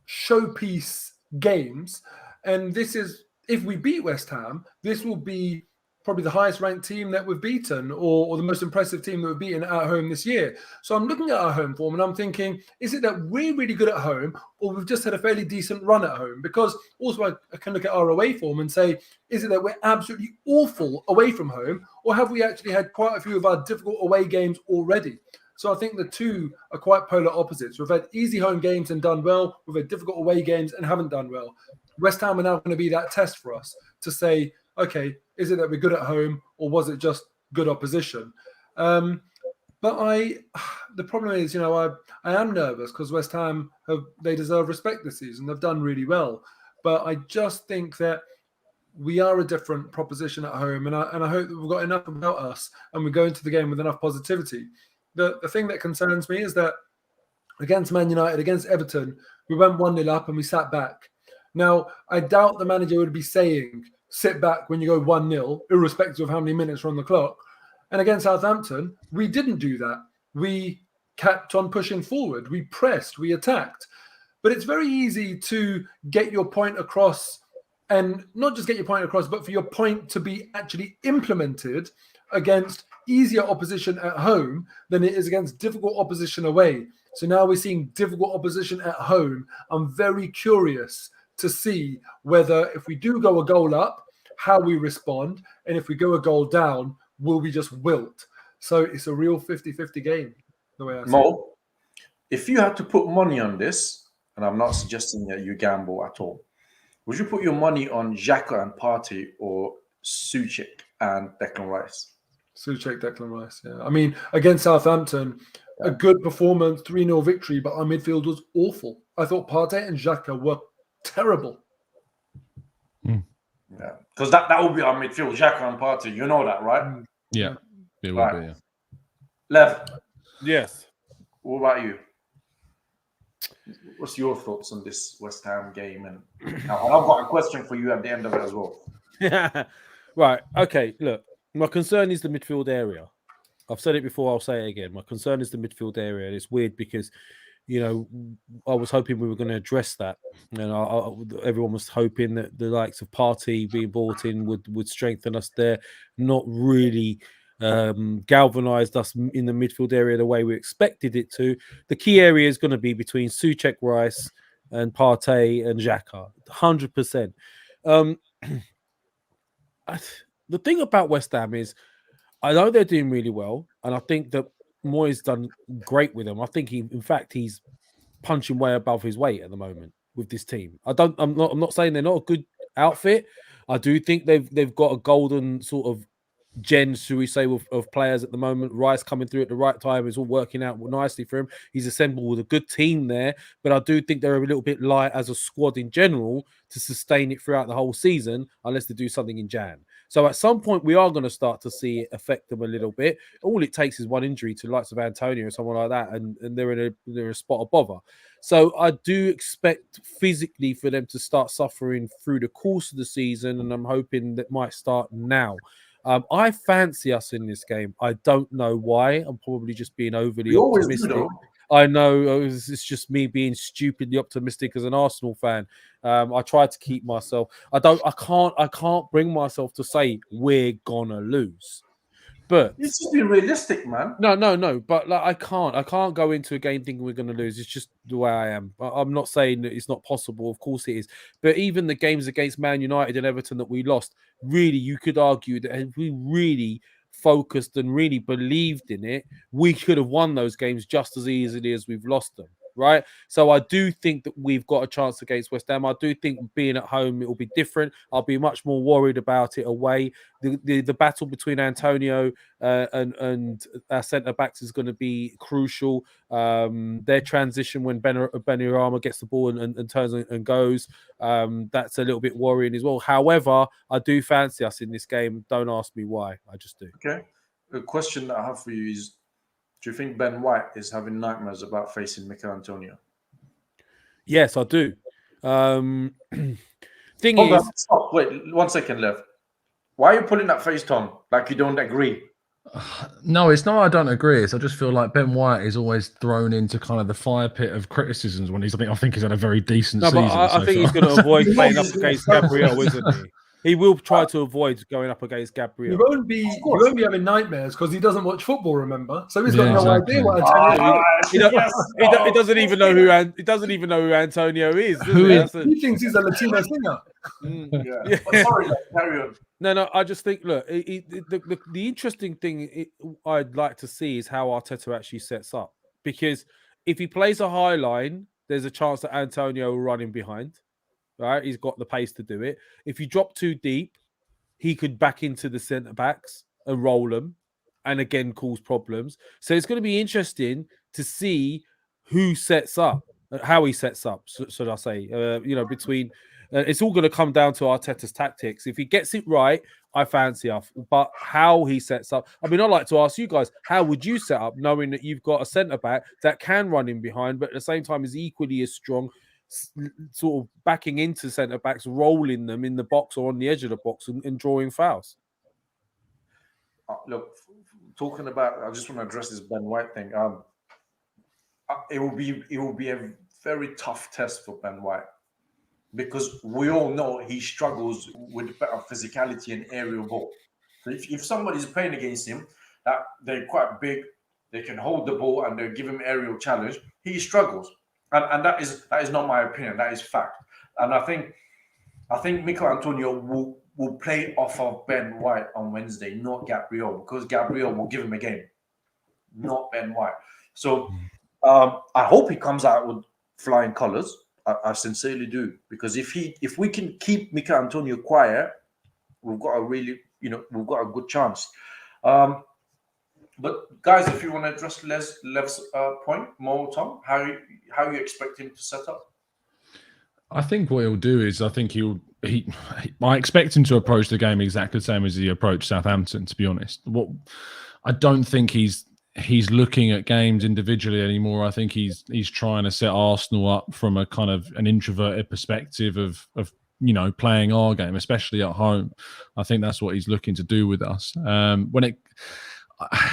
showpiece games, and this is, if we beat West Ham, this will be probably the highest ranked team that we've beaten, or the most impressive team that we've beaten at home this year. So I'm looking at our home form and I'm thinking, is it that we're really good at home, or we've just had a fairly decent run at home? Because also I can look at our away form and say, is it that we're absolutely awful away from home, or have we actually had quite a few of our difficult away games already? So I think the two are quite polar opposites. We've had easy home games and done well. We've had difficult away games and haven't done well. West Ham are now going to be that test for us to say, okay, is it that we're good at home, or was it just good opposition? But the problem is, I am nervous because West Ham they deserve respect this season. They've done really well, but I just think that we are a different proposition at home, and I hope that we've got enough about us and we go into the game with enough positivity. The thing that concerns me is that against Man United, against Everton, we went 1-0 up and we sat back. Now, I doubt the manager would be saying, sit back when you go 1-0, irrespective of how many minutes are on the clock. And against Southampton, we didn't do that. We kept on pushing forward. We pressed, we attacked. But it's very easy to get your point across, and not just get your point across, but for your point to be actually implemented against easier opposition at home than it is against difficult opposition away. So now we're seeing difficult opposition at home. I'm very curious to see whether, if we do go a goal up, how we respond, and if we go a goal down, will we just wilt? So it's a real 50-50 game, the way I see it. Mo, if you had to put money on this, and I'm not suggesting that you gamble at all, would you put your money on xhaka and partey, or Soucek and Declan Rice? Soucek, Declan Rice, yeah. I mean, against Southampton, a good performance, 3-0 victory, but our midfield was awful. I thought Partey and xhaka were terrible. Yeah, because that will be our midfield, xhaka and partey. You know that, right? Yeah, it will be, yeah. Lev? Yes. What about you? What's your thoughts on this West Ham game? And I've got a question for you at the end of it as well. Right, okay, look. My concern is the midfield area. I've said it before, I'll say it again. My concern is the midfield area. And it's weird because, I was hoping we were going to address that. And everyone was hoping that the likes of Partey being brought in would strengthen us there, not really galvanised us in the midfield area the way we expected it to. The key area is going to be between Soucek, Rice and Partey and xhaka, 100%. The thing about West Ham is, I know they're doing really well, and I think that Moyes done great with them. I think he's punching way above his weight at the moment with this team. I'm not saying they're not a good outfit. I do think they've got a golden sort of gen, should we say, of players at the moment. Rice coming through at the right time is all working out nicely for him. He's assembled with a good team there, but I do think they're a little bit light as a squad in general to sustain it throughout the whole season, unless they do something in Jan. So at some point, we are going to start to see it affect them a little bit. All it takes is one injury to the likes of Antonio or someone like that, and they're in a spot of bother. So I do expect physically for them to start suffering through the course of the season, and I'm hoping that might start now. I fancy us in this game. I don't know why. I'm probably just being overly optimistic. I know it's just me being stupidly optimistic as an Arsenal fan. I try to keep myself. I can't bring myself to say we're gonna lose. But it's just being realistic, man. No. But I can't go into a game thinking we're going to lose. It's just the way I am. I'm not saying that it's not possible. Of course it is. But even the games against Man United and Everton that we lost, really, you could argue that if we really focused and really believed in it, we could have won those games just as easily as we've lost them. Right, so I do think that we've got a chance against West Ham. I do think being at home it will be different. I'll be much more worried about it away. The battle between Antonio and our centre backs is going to be crucial. Their transition when Benrahma gets the ball and turns and goes, that's a little bit worrying as well. However, I do fancy us in this game. Don't ask me why. I just do. Okay, the question that I have for you is, do you think Ben White is having nightmares about facing Mikel Antonio? Yes, I do. Thing Hold is, on, stop. Wait, 1 second left. Why are you pulling that face, Tom? Like you don't agree? No, it's not. I don't agree. I just feel like Ben White is always thrown into kind of the fire pit of criticisms when I think he's had a very decent season. I think he's going to avoid playing up against Gabriel, isn't he? He will try to avoid going up against Gabriel. He won't be having nightmares because he doesn't watch football. Remember, so he's got no idea what Antonio. He doesn't even know who Antonio is. He thinks he's a Latino singer. Yeah. Sorry, carry on. No. I just think, look, the interesting thing I'd like to see is how Arteta actually sets up, because if he plays a high line, there's a chance that Antonio will run in behind. Right, he's got the pace to do it. If you drop too deep, he could back into the centre backs and roll them, and again cause problems. So it's going to be interesting to see who sets up, how he sets up. Should I say? Between it's all going to come down to Arteta's tactics. If he gets it right, I fancy off. But how he sets up, I mean, I'd like to ask you guys, how would you set up, knowing that you've got a centre back that can run in behind, but at the same time is equally as strong, sort of backing into centre backs, rolling them in the box or on the edge of the box and drawing fouls? Look, talking about, I just want to address this Ben White thing. It will be a very tough test for Ben White, because we all know he struggles with better physicality and aerial ball. So if somebody's playing against him, that they're quite big, they can hold the ball and they give him aerial challenge, he struggles. And that is not my opinion. That is fact. And I think Mikel Antonio will play off of Ben White on Wednesday, not Gabriel, because Gabriel will give him a game, not Ben White. So I hope he comes out with flying colours. I sincerely do, because if we can keep Mikel Antonio quiet, we've got a good chance. But guys, if you want to address Lev's point more, Tom, how you expect him to set up? I think what he'll do is, I expect him to approach the game exactly the same as he approached Southampton. To be honest, I don't think he's looking at games individually anymore. I think he's trying to set Arsenal up from a kind of an introverted perspective of playing our game, especially at home. I think that's what he's looking to do with us.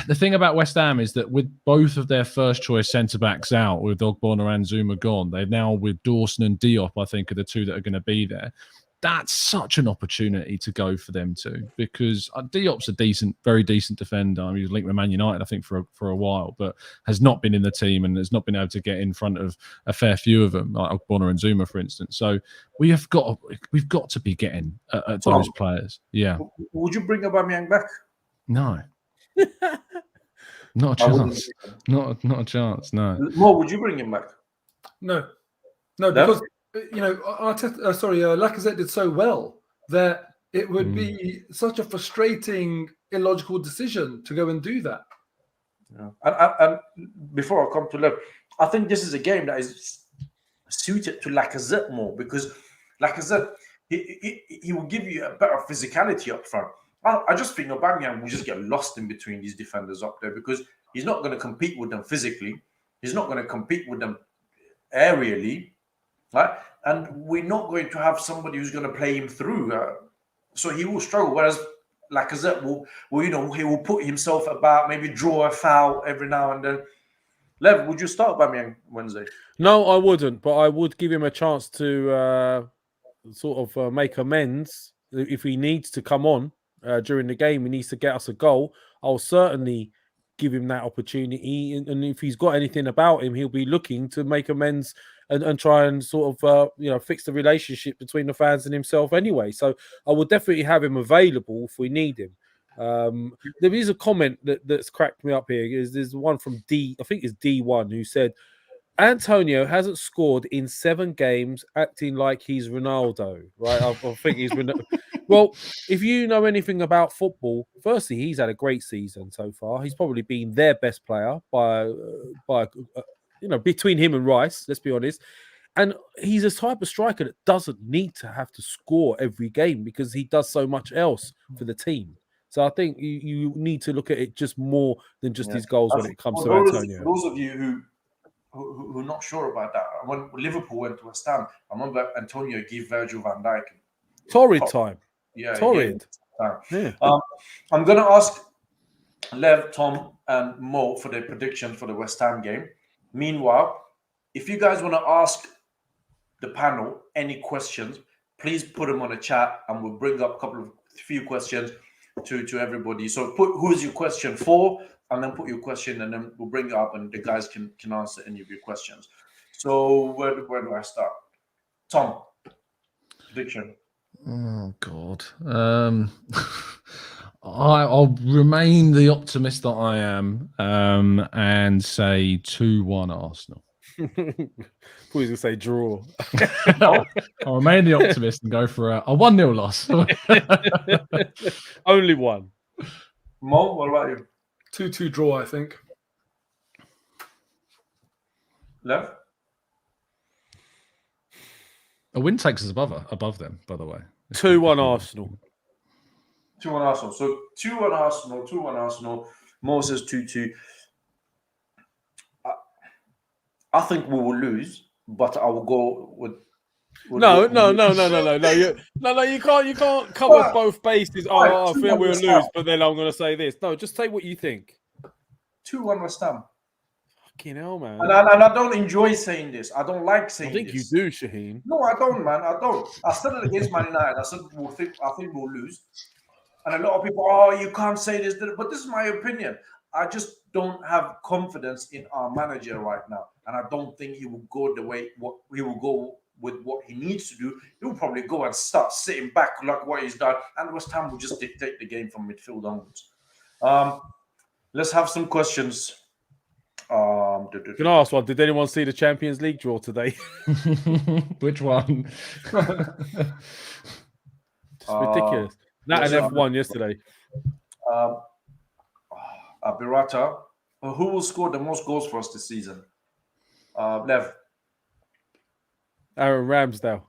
The thing about West Ham is that with both of their first choice centre-backs out, with Ogbonna and Zuma gone, they're now with Dawson and Diop, I think, are the two that are going to be there. That's such an opportunity to go for them too, because Diop's a very decent defender. I mean, he was linked with Man United, I think, for a while, but has not been in the team and has not been able to get in front of a fair few of them, like Ogbonna and Zuma, for instance. So we've got to be getting at those players. Yeah. Would you bring aubameyang back? No. Not a chance. Not a chance. No. Mo, would you bring him back? No, because Lacazette did so well that it would be such a frustrating, illogical decision to go and do that. Yeah. And before I come to Lev, I think this is a game that is suited to Lacazette more, because Lacazette he will give you a better physicality up front. I just think Aubameyang will just get lost in between these defenders up there, because he's not going to compete with them physically. He's not going to compete with them aerially, right? And we're not going to have somebody who's going to play him through. So he will struggle. Whereas Lacazette he will put himself about, maybe draw a foul every now and then. Lev, would you start Aubameyang Wednesday? No, I wouldn't, but I would give him a chance to make amends if he needs to come on. During the game, he needs to get us a goal. I'll certainly give him that opportunity, and if he's got anything about him, he'll be looking to make amends and try and sort of fix the relationship between the fans and himself anyway. So I will definitely have him available if we need him. There is a comment that's cracked me up here. There's one from I think it's D1, who said Antonio hasn't scored in 7 games, acting like he's Ronaldo, right? I think he's Ronaldo. Well, if you know anything about football, firstly, he's had a great season so far. He's probably been their best player by between him and Rice, let's be honest. And he's a type of striker that doesn't need to have to score every game, because he does so much else for the team. So I think you need to look at it just more than just his goals when it comes to Antonio. For those of you who who are not sure about that. When Liverpool went to West Ham, I remember Antonio gave Virgil van Dijk torrid time. Yeah, torrid. Yeah. I'm going to ask Lev, Tom, and Mo for their prediction for the West Ham game. Meanwhile, if you guys want to ask the panel any questions, please put them on the chat, and we'll bring up few questions to everybody. So put who's your question for, and then put your question, and then we'll bring it up, and the guys can answer any of your questions. So where do I start? Tom, prediction. Oh God. I'll remain the optimist that I am, and say 2-1 Arsenal. Who was going to say draw? I'll remain the optimist and go for a 1-0 loss. Only one. Mo, what about you? 2-2 draw, I think. Lev? A win takes us above them, by the way. 2-1 Arsenal. 2-1 Arsenal. So 2-1 Arsenal, 2-1 Arsenal. Mo says 2-2. I think we will lose, but I will go with. No. You can't cover both bases. I feel we'll lose, but then I'm going to say this. No, just say what you think. 2-1 West Ham. Fucking hell, man. And I don't enjoy saying this. I don't like saying this. I think you do, Shaheen. No, I don't, man. I don't. I said it against Man United. I said I think we'll lose. And a lot of people, you can't say this. But this is my opinion. I just don't have confidence in our manager right now. And I don't think he will go he will go with what he needs to do. He will probably go and start sitting back like what he's done. And West Ham will just dictate the game from midfield onwards. Let's have some questions. Can I ask one? Did anyone see the Champions League draw today? Which one? It's ridiculous. That and F1 yesterday. Birata, who will score the most goals for us this season? Lev. Aaron Ramsdale.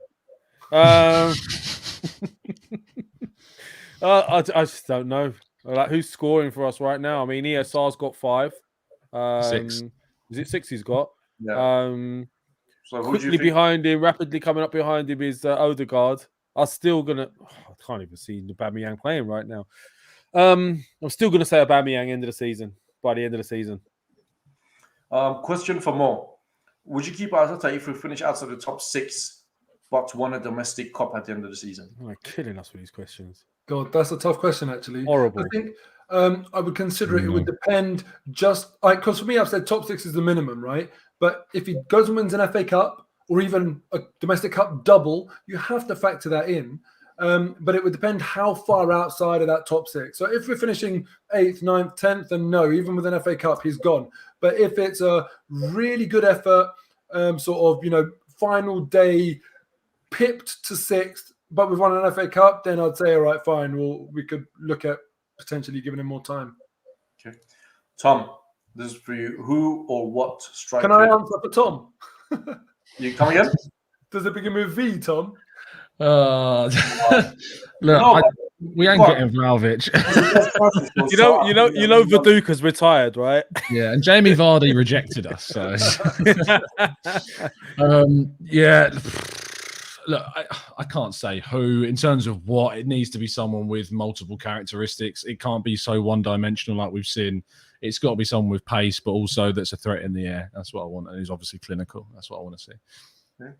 I just don't know. Like, who's scoring for us right now? I mean, ESR's got 5. 6. Is it 6 he's got? Yeah. So quickly behind him, rapidly coming up behind him is Odegaard. I'm still gonna. I can't even see Aubameyang playing right now. I'm still gonna say Aubameyang by the end of the season. Question for Mo: would you keep Arteta if we finish outside the top 6, but won a domestic cup at the end of the season? Oh, you're killing us with these questions. God, that's a tough question, actually. Horrible. I think I would consider it. It would depend because for me, I've said top 6 is the minimum, right? But if he goes and wins an FA Cup or even a domestic cup double, you have to factor that in. But it would depend how far outside of that top 6. So if we're finishing 8th, 9th, 10th, then no, even with an FA Cup, he's gone. But if it's a really good effort, final day, pipped to 6th, but we've won an FA Cup, then I'd say, all right, fine. We could look at potentially giving him more time. Okay. Tom, this is for you. Who or what striker? Can I answer for Tom? You come again? Does it begin with V, Tom? Look, we ain't getting Vlahovic. you know Viduka's retired, right? Yeah, and Jamie Vardy rejected us. So, yeah. Look, I can't say who in terms of what. It needs to be someone with multiple characteristics. It can't be so one-dimensional like we've seen. It's got to be someone with pace, but also that's a threat in the air. That's what I want, and he's obviously clinical. That's what I want to see. Okay.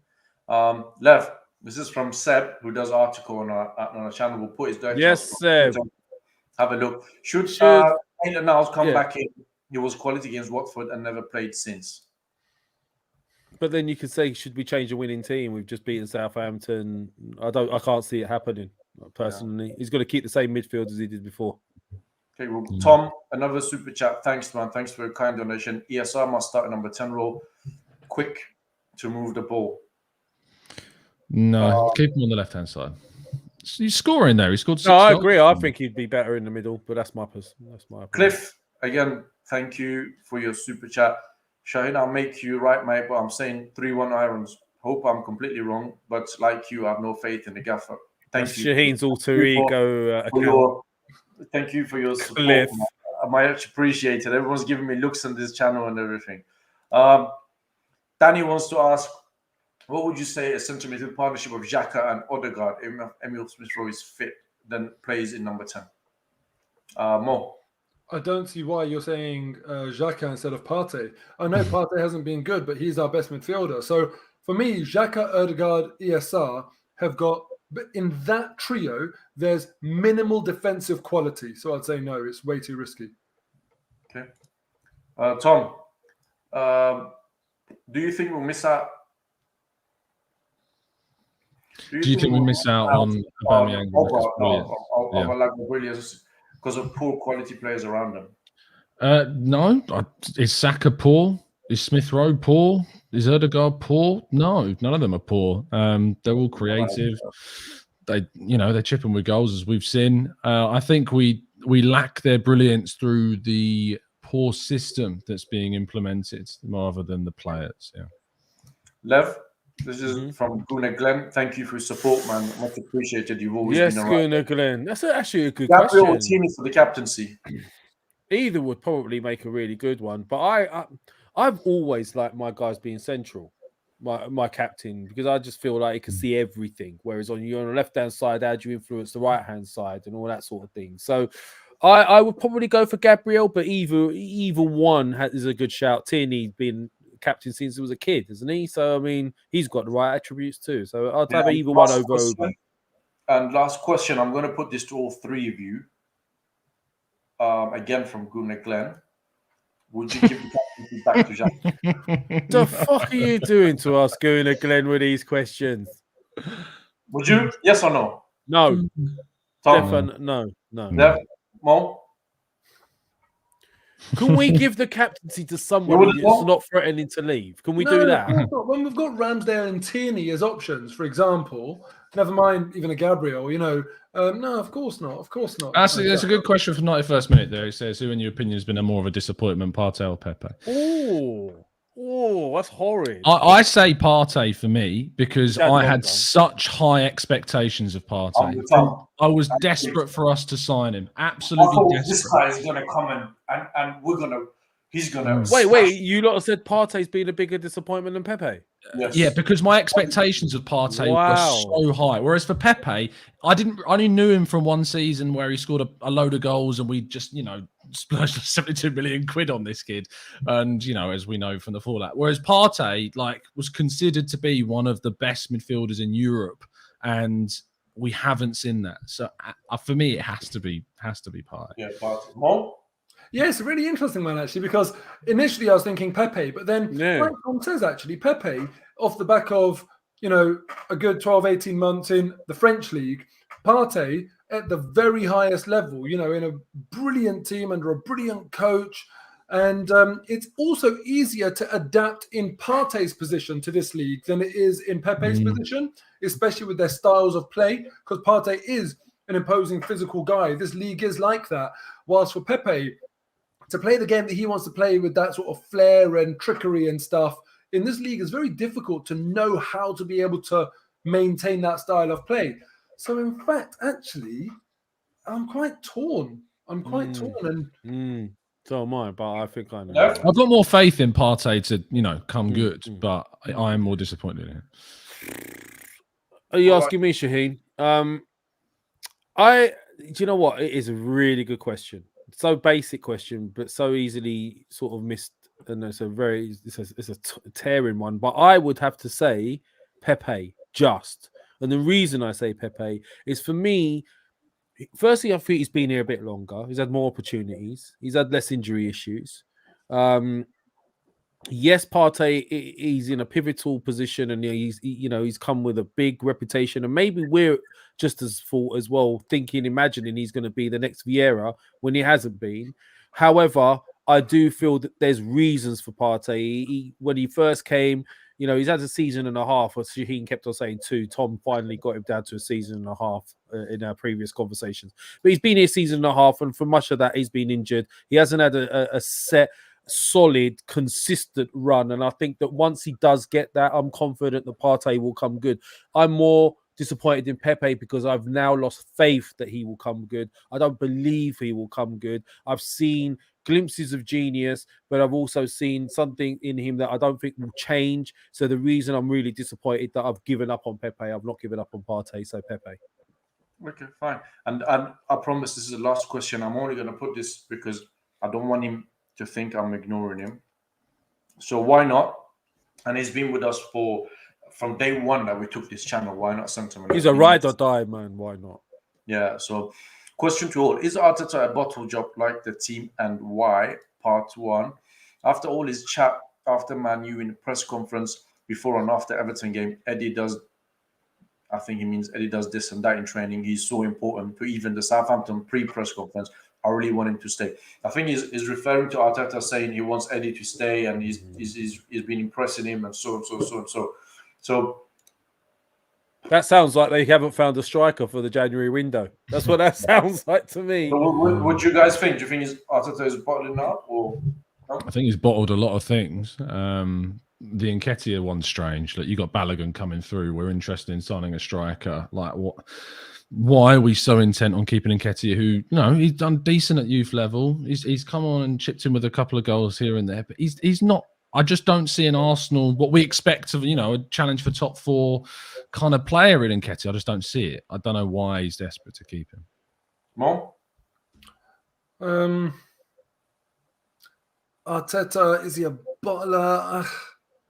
Lev, this is from Seb, who does article on our channel. We'll put his direct. Yes, Seb. Have a look. Should Maitland-Niles come back in? He was quality against Watford and never played since. But then you could say, should we change a winning team? We've just beaten Southampton. I can't see it happening personally. Yeah. He's got to keep the same midfield as he did before. Okay, well, Tom, another super chat. Thanks, man. Thanks for a kind donation. ESR must start a number 10 role. Quick to move the ball. No, keep him on the left-hand side. He's scoring there. He scored 6 No, I goals. agree. I think he'd be better in the middle, but that's my opinion. Cliff, again, thank you for your super chat. Shaheen, I'll make you right, mate, but I'm saying 3-1 Irons. Hope I'm completely wrong, but like you, I have no faith in the gaffer. Thank you. Shaheen's alter ego account. Thank you for your support. Cliff. I much appreciate it. Everyone's giving me looks on this channel and everything. Danny wants to ask, what would you say a centre midfield partnership of Xhaka and Odegaard if Emil Smith-Rowe is fit, then plays in number 10? Mo? I don't see why you're saying Xhaka instead of Partey. I know Partey hasn't been good, but he's our best midfielder. So for me, Xhaka, Odegaard, ESR have got, but in that trio, there's minimal defensive quality. So I'd say no, it's way too risky. Okay. Tom, do you think we'll miss out? Do you think we miss out on Aubameyang? Because of poor quality players around them? No. Is Saka poor? Is Smith-Rowe poor? Is Odegaard poor? No, none of them are poor. They're all creative. They're chipping with goals, as we've seen. I think we lack their brilliance through the poor system that's being implemented rather than the players. Yeah. Lev, this is from Gooner Glenn. Thank you for your support, man. Much appreciated. You've always been around. Yes, Gooner Glenn. That's actually a good Gabriel question. or Tierney for the captaincy? Either would probably make a really good one, but I've always liked my guys being central, my captain, because I just feel like he can see everything. Whereas you're on the left hand side, how do you influence the right hand side and all that sort of thing? So I would probably go for Gabriel, but either one is a good shout. Tierney's been captain since he was a kid, isn't he? So I mean, he's got the right attributes too. So I'd have either one over. And last question, I'm going to put this to all three of you. Again from Gooner Glenn. Would you give the captaincy back to Xhaka? The fuck are you doing to us, Gooner Glenn, with these questions? Would you? Yes or no? No. Tom? No. Lev? Mo? Can we give the captaincy to someone who's not threatening to leave? Can we do that? When we've got Ramsdale and Tierney as options, for example, never mind even a Gabriel, no, of course not. Of course not. That's a good question for 91st minute there. He says, who in your opinion has been more of a disappointment, Partey or Pepe? Oh, that's horrid. I say Partey for me because I had such high expectations of Partey. I was desperate for us to sign him. Absolutely desperate. This guy is going to come and he's going to... Wait, you lot have said Partey's been a bigger disappointment than Pepe? Yes. Yeah, because my expectations of Partey were so high. Whereas for Pepe, I only knew him from one season where he scored a load of goals and we just, splurged 72 million quid on this kid. And, as we know from the fallout. Whereas Partey, was considered to be one of the best midfielders in Europe. And we haven't seen that. So for me, it has to be Partey. Yeah, Partey. Mo? Yeah, it's a really interesting one, actually, because initially I was thinking Pepe, but then, like Tom says, actually, Pepe, off the back of, a good 12, 18 months in the French league, Partey at the very highest level, in a brilliant team under a brilliant coach. And it's also easier to adapt in Partey's position to this league than it is in Pepe's position, especially with their styles of play, because Partey is an imposing physical guy. This league is like that. Whilst for Pepe, to play the game that he wants to play with that sort of flair and trickery and stuff in this league is very difficult to know how to be able to maintain that style of play. So in fact, actually, I'm quite torn. And so am I, but I think I know. No. I've got more faith in Partey to, come good, but I am more disappointed in it. Are you asking me, Shaheen? Do you know what? It is a really good question. So basic question, but so easily sort of missed. And it's a tearing one. But I would have to say Pepe, just. And the reason I say Pepe is, for me, firstly, I think he's been here a bit longer. He's had more opportunities. He's had less injury issues. Yes, Partey, he's in a pivotal position, and he's come with a big reputation, and maybe we're just as full as well, imagining he's going to be the next Vieira when he hasn't been. However, I do feel that there's reasons for Partey. When he first came, he's had a season and a half, or Shaheen kept on saying 2. Tom finally got him down to a season and a half in our previous conversations. But he's been here a season and a half, and for much of that, he's been injured. He hasn't had a set, solid, consistent run. And I think that once he does get that, I'm confident that Partey will come good. I'm more disappointed in Pepe because I've now lost faith that he will come good. I don't believe he will come good. I've seen glimpses of genius, but I've also seen something in him that I don't think will change. So the reason I'm really disappointed that I've given up on Pepe, I've not given up on Partey, so Pepe. Okay, fine. And I promise this is the last question. I'm only going to put this because I don't want him to think I'm ignoring him. So why not? And he's been with us from day one that we took this channel. Why not sentiment? He's a ride or die, man. Why not? Yeah, so question to all. Is Arteta a bottle job like the team, and why? Part 1. After all his chat after Man U in the press conference before and after Everton game, Eddie does this and that in training. He's so important to even the Southampton pre-press conference. I really want him to stay. I think he's referring to Arteta saying he wants Eddie to stay and he's been impressing him and so. So that sounds like they haven't found a striker for the January window. That's what that sounds like to me. So what do you guys think? Do you think Arteta is bottling up, or? No? I think he's bottled a lot of things. The Nketiah one's strange. Like, you got Balogun coming through. We're interested in signing a striker. Like, what? Why are we so intent on keeping Nketiah, who, he's done decent at youth level. He's come on and chipped in with a couple of goals here and there, but he's not. I just don't see an Arsenal, what we expect of, a challenge for top 4 kind of player in Nketiah. I just don't see it. I don't know why he's desperate to keep him. Mo? Arteta, is he a bottler?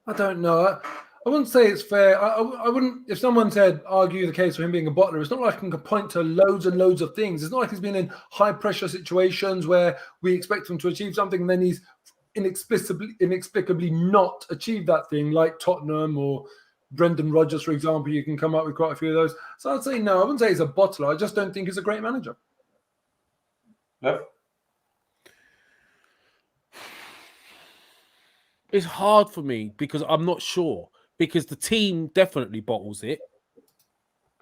I don't know. I wouldn't say it's fair. I wouldn't, if someone said, argue the case for him being a bottler, it's not like I can point to loads and loads of things. It's not like he's been in high pressure situations where we expect him to achieve something and then he's inexplicably not achieved that thing, like Tottenham or Brendan Rodgers, for example. You can come up with quite a few of those. So I'd say no, I wouldn't say he's a bottler. I just don't think he's a great manager. No. It's hard for me because I'm not sure. Because the team definitely bottles it.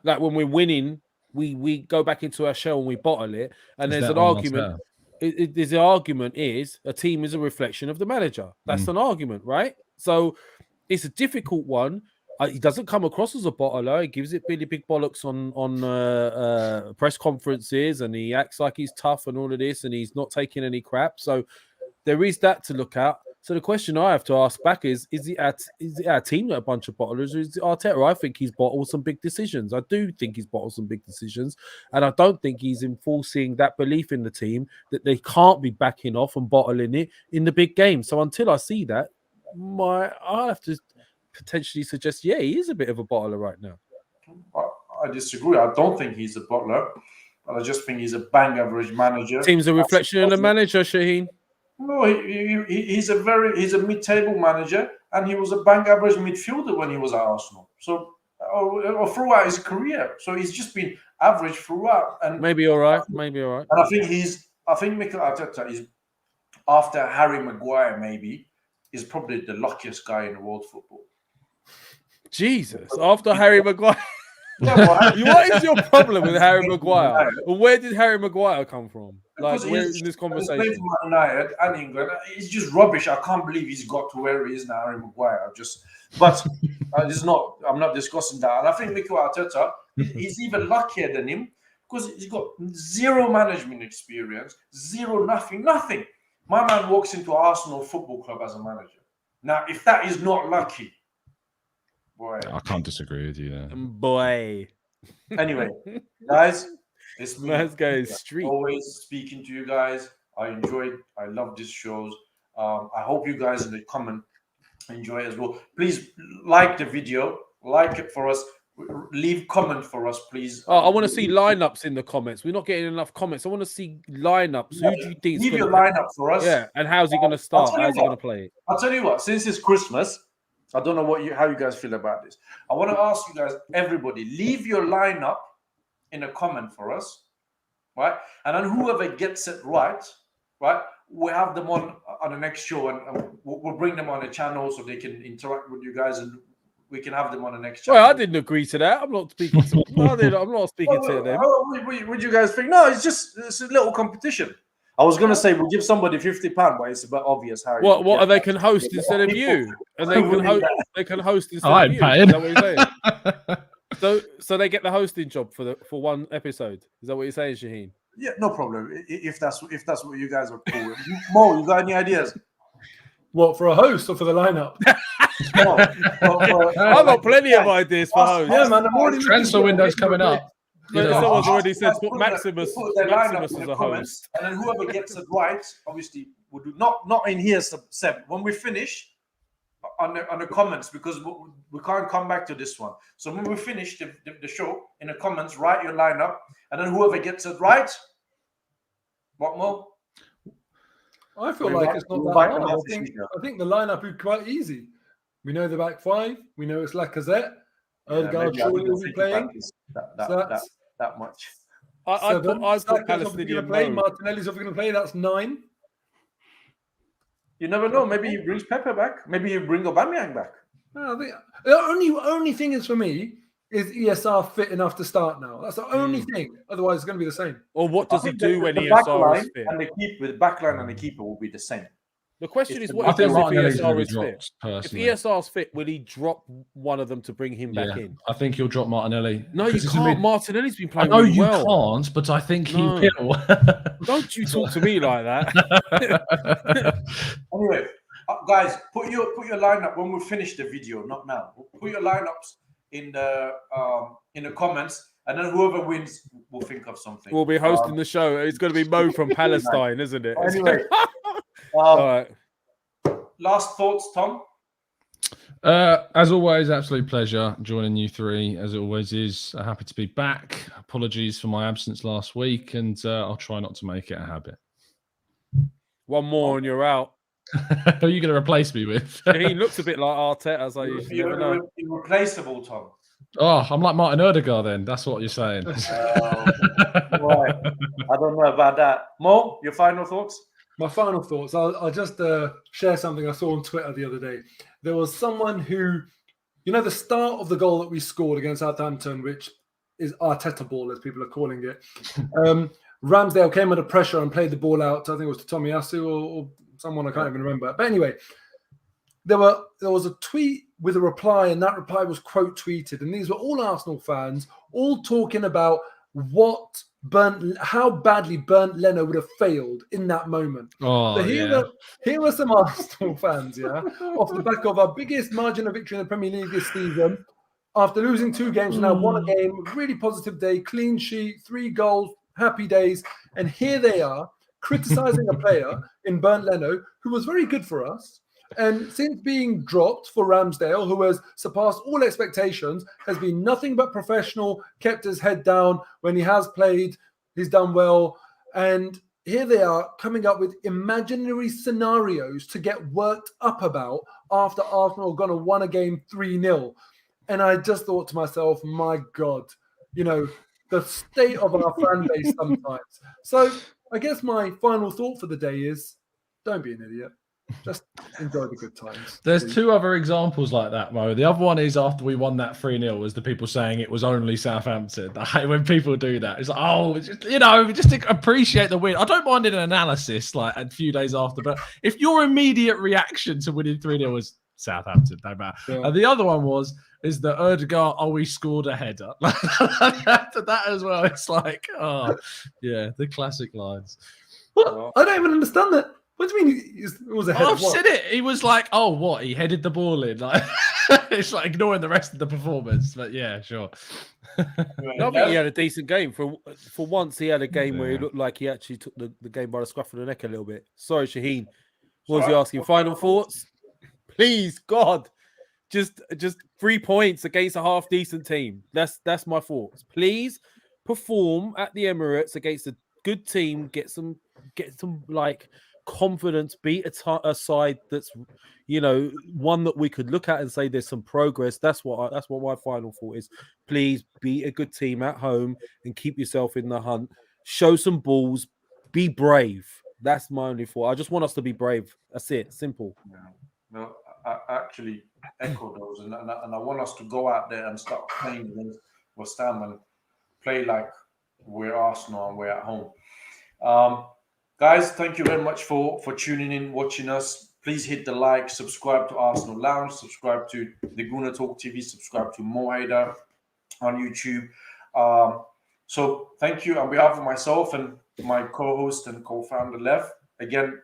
Like when we're winning, we go back into our shell and we bottle it. And there's an argument. The argument is a team is a reflection of the manager. That's an argument, right? So it's a difficult one. He doesn't come across as a bottler. He gives it really big bollocks on press conferences, and he acts like he's tough and all of this, and he's not taking any crap. So there is that to look at. So the question I have to ask back is it our team that a bunch of bottlers, or is it Arteta? I think he's bottled some big decisions. I do think he's bottled some big decisions. And I don't think he's enforcing that belief in the team that they can't be backing off and bottling it in the big game. So until I see that, I have to potentially suggest, yeah, he is a bit of a bottler right now. I disagree. I don't think he's a bottler. But I just think he's a bang average manager. Team's a reflection of the manager, Shaheen. No, he's a mid-table manager, and he was a bang average midfielder when he was at Arsenal. So, or throughout his career, so he's just been average throughout. And maybe all right. And I think Mikel Arteta is, after Harry Maguire, maybe is probably the luckiest guy in the world football. Jesus, after Harry Maguire. What is your problem with Harry Maguire? Well, where did Harry Maguire come from? Like, where in this conversation? He's played for Man United and England. He's just rubbish. I can't believe he's got to where he is now, Harry Maguire. I'm not discussing that. And I think Mikel Arteta, he's even luckier than him because he's got zero management experience, nothing. My man walks into Arsenal Football Club as a manager. Now, if that is not lucky, boy, I can't disagree with you there. Boy. Anyway, guys, it's me. Let's go street. Always speaking to you guys. I love these shows. I hope you guys in the comment enjoy it as well. Please like the video, like it for us. Leave comment for us, please. I want to see lineups in the comments. We're not getting enough comments. I want to see lineups. Who do you think? Leave your lineup for us. Yeah, and how's he going to start? How's he going to play it? I'll tell you what. Since it's Christmas, I don't know how you guys feel about this. I want to ask you guys, everybody, leave your lineup in a comment for us, right? And then whoever gets it right, we'll have them on the next show, and we'll bring them on the channel so they can interact with you guys, and we can have them on the next channel. Well, I didn't agree to that. I'm not speaking to I'm not speaking to them. What do you guys think? No, it's a little competition. I was going to say we'll give somebody £50, but it's a bit obvious how. What they can host instead of you, and they can host instead of you. Is that what you're saying? So they get the hosting job for one episode. Is that what you're saying, Shaheen? Yeah, no problem. If that's what you guys are cool with. Mo, you got any ideas? What, for a host or for the lineup? No, I've got plenty of ideas for hosts. Yeah, man. I'm already Transfer window's coming up. Someone's already said put Maximus Maximus as in a the host. comments, and then whoever gets it right, obviously, we'll do not in here, Seb. When we finish on the comments, because we can't come back to this one. So when we finish the show, in the comments, write your lineup, and then whoever gets it right, what more? I feel like it's not that hard. I think the lineup is quite easy. We know the back five. We know it's Lacazette. Odegaard surely will be playing. That much. I put Palestinian playing. Martinelli's obviously going to play. That's 9. You never know. Maybe he brings Pepe back. Maybe he bring Aubameyang back. I think the only thing is for me is ESR fit enough to start now. That's the only thing. Otherwise, it's going to be the same. Or what does he do when the ESR is fit? And the backline and the keeper will be the same. The question is, what if ESR is fit? Personally. If ESR is fit, will he drop one of them to bring him back in? I think he'll drop Martinelli. No, you can't. Martinelli's been playing really well. You can't, but I think he will. Don't you talk to me like that. Anyway, guys, put your lineup when we finish the video, not now. Put your lineups in the comments, and then whoever wins will think of something. We'll be hosting the show. It's going to be Mo from Palestine, isn't it? Anyway, all right. Last thoughts, Tom? As always, absolute pleasure joining you three, as it always is. Happy to be back. Apologies for my absence last week, and I'll try not to make it a habit. One more and you're out. Who are you going to replace me with? He looks a bit like Arteta, as I usually know. Irreplaceable, Tom. Oh, I'm like Martin Odegaard then. That's what you're saying. Right. I don't know about that. Mo, your final thoughts? My final thoughts. I'll just share something I saw on Twitter the other day. There was someone who, the start of the goal that we scored against Southampton, which is Arteta ball, as people are calling it. Ramsdale came under pressure and played the ball out. I think it was to Tomiyasu or someone, I can't even remember. But anyway, there was a tweet with a reply, and that reply was quote tweeted. And these were all Arsenal fans, all talking about how badly Bernd Leno would have failed in that moment. Oh, so here are some Arsenal fans, off the back of our biggest margin of victory in the Premier League this season. After losing 2 games, now won a game, really positive day, clean sheet, 3 goals, happy days. And here they are criticizing a player in Bernd Leno who was very good for us. And since being dropped for Ramsdale, who has surpassed all expectations, has been nothing but professional, kept his head down when he has played, he's done well. And here they are coming up with imaginary scenarios to get worked up about after Arsenal are going to win a game 3-0. And I just thought to myself, my God, the state of our fan base sometimes. So I guess my final thought for the day is, don't be an idiot. Just enjoy the good times. There's 2 other examples like that, Mo. The other one is after we won that 3-0 was the people saying it was only Southampton. I hate when people do that. It's like, just appreciate the win. I don't mind an analysis like a few days after, but if your immediate reaction to winning 3-0 was Southampton, no matter. Yeah. And the other one is the Odegaard, we scored a header. that as well. It's like, the classic lines. What? I don't even understand that. What do you mean it was a header? I've said it. He was like, he headed the ball in. Like, it's like ignoring the rest of the performance. But yeah, sure. I think he had a decent game. For once, he had a game where he looked like he actually took the game by the scruff of the neck a little bit. Sorry, Shaheen. What was you asking? Final thoughts? Please, God. Just 3 points against a half-decent team. That's my thoughts. Please perform at the Emirates against a good team. Get some like confidence, beat a side that's one that we could look at and say there's some progress. That's what my final thought is. Please beat a good team at home and keep yourself in the hunt. Show some balls. Be brave. That's my only thought. I just want us to be brave. That's it. Simple. No, I actually echo those, and I want us to go out there and start playing against West Ham and play like we're Arsenal and we're at home. Guys, thank you very much for tuning in, watching us. Please hit the like, subscribe to Arsenal Lounge, subscribe to the Gooner Talk TV, subscribe to Mo Hader. on YouTube. So thank you on behalf of myself and my co-host and co-founder Lev. Again,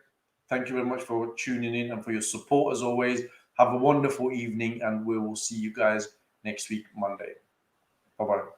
thank you very much for tuning in and for your support as always. Have a wonderful evening, and we will see you guys next week, Monday. Bye-bye.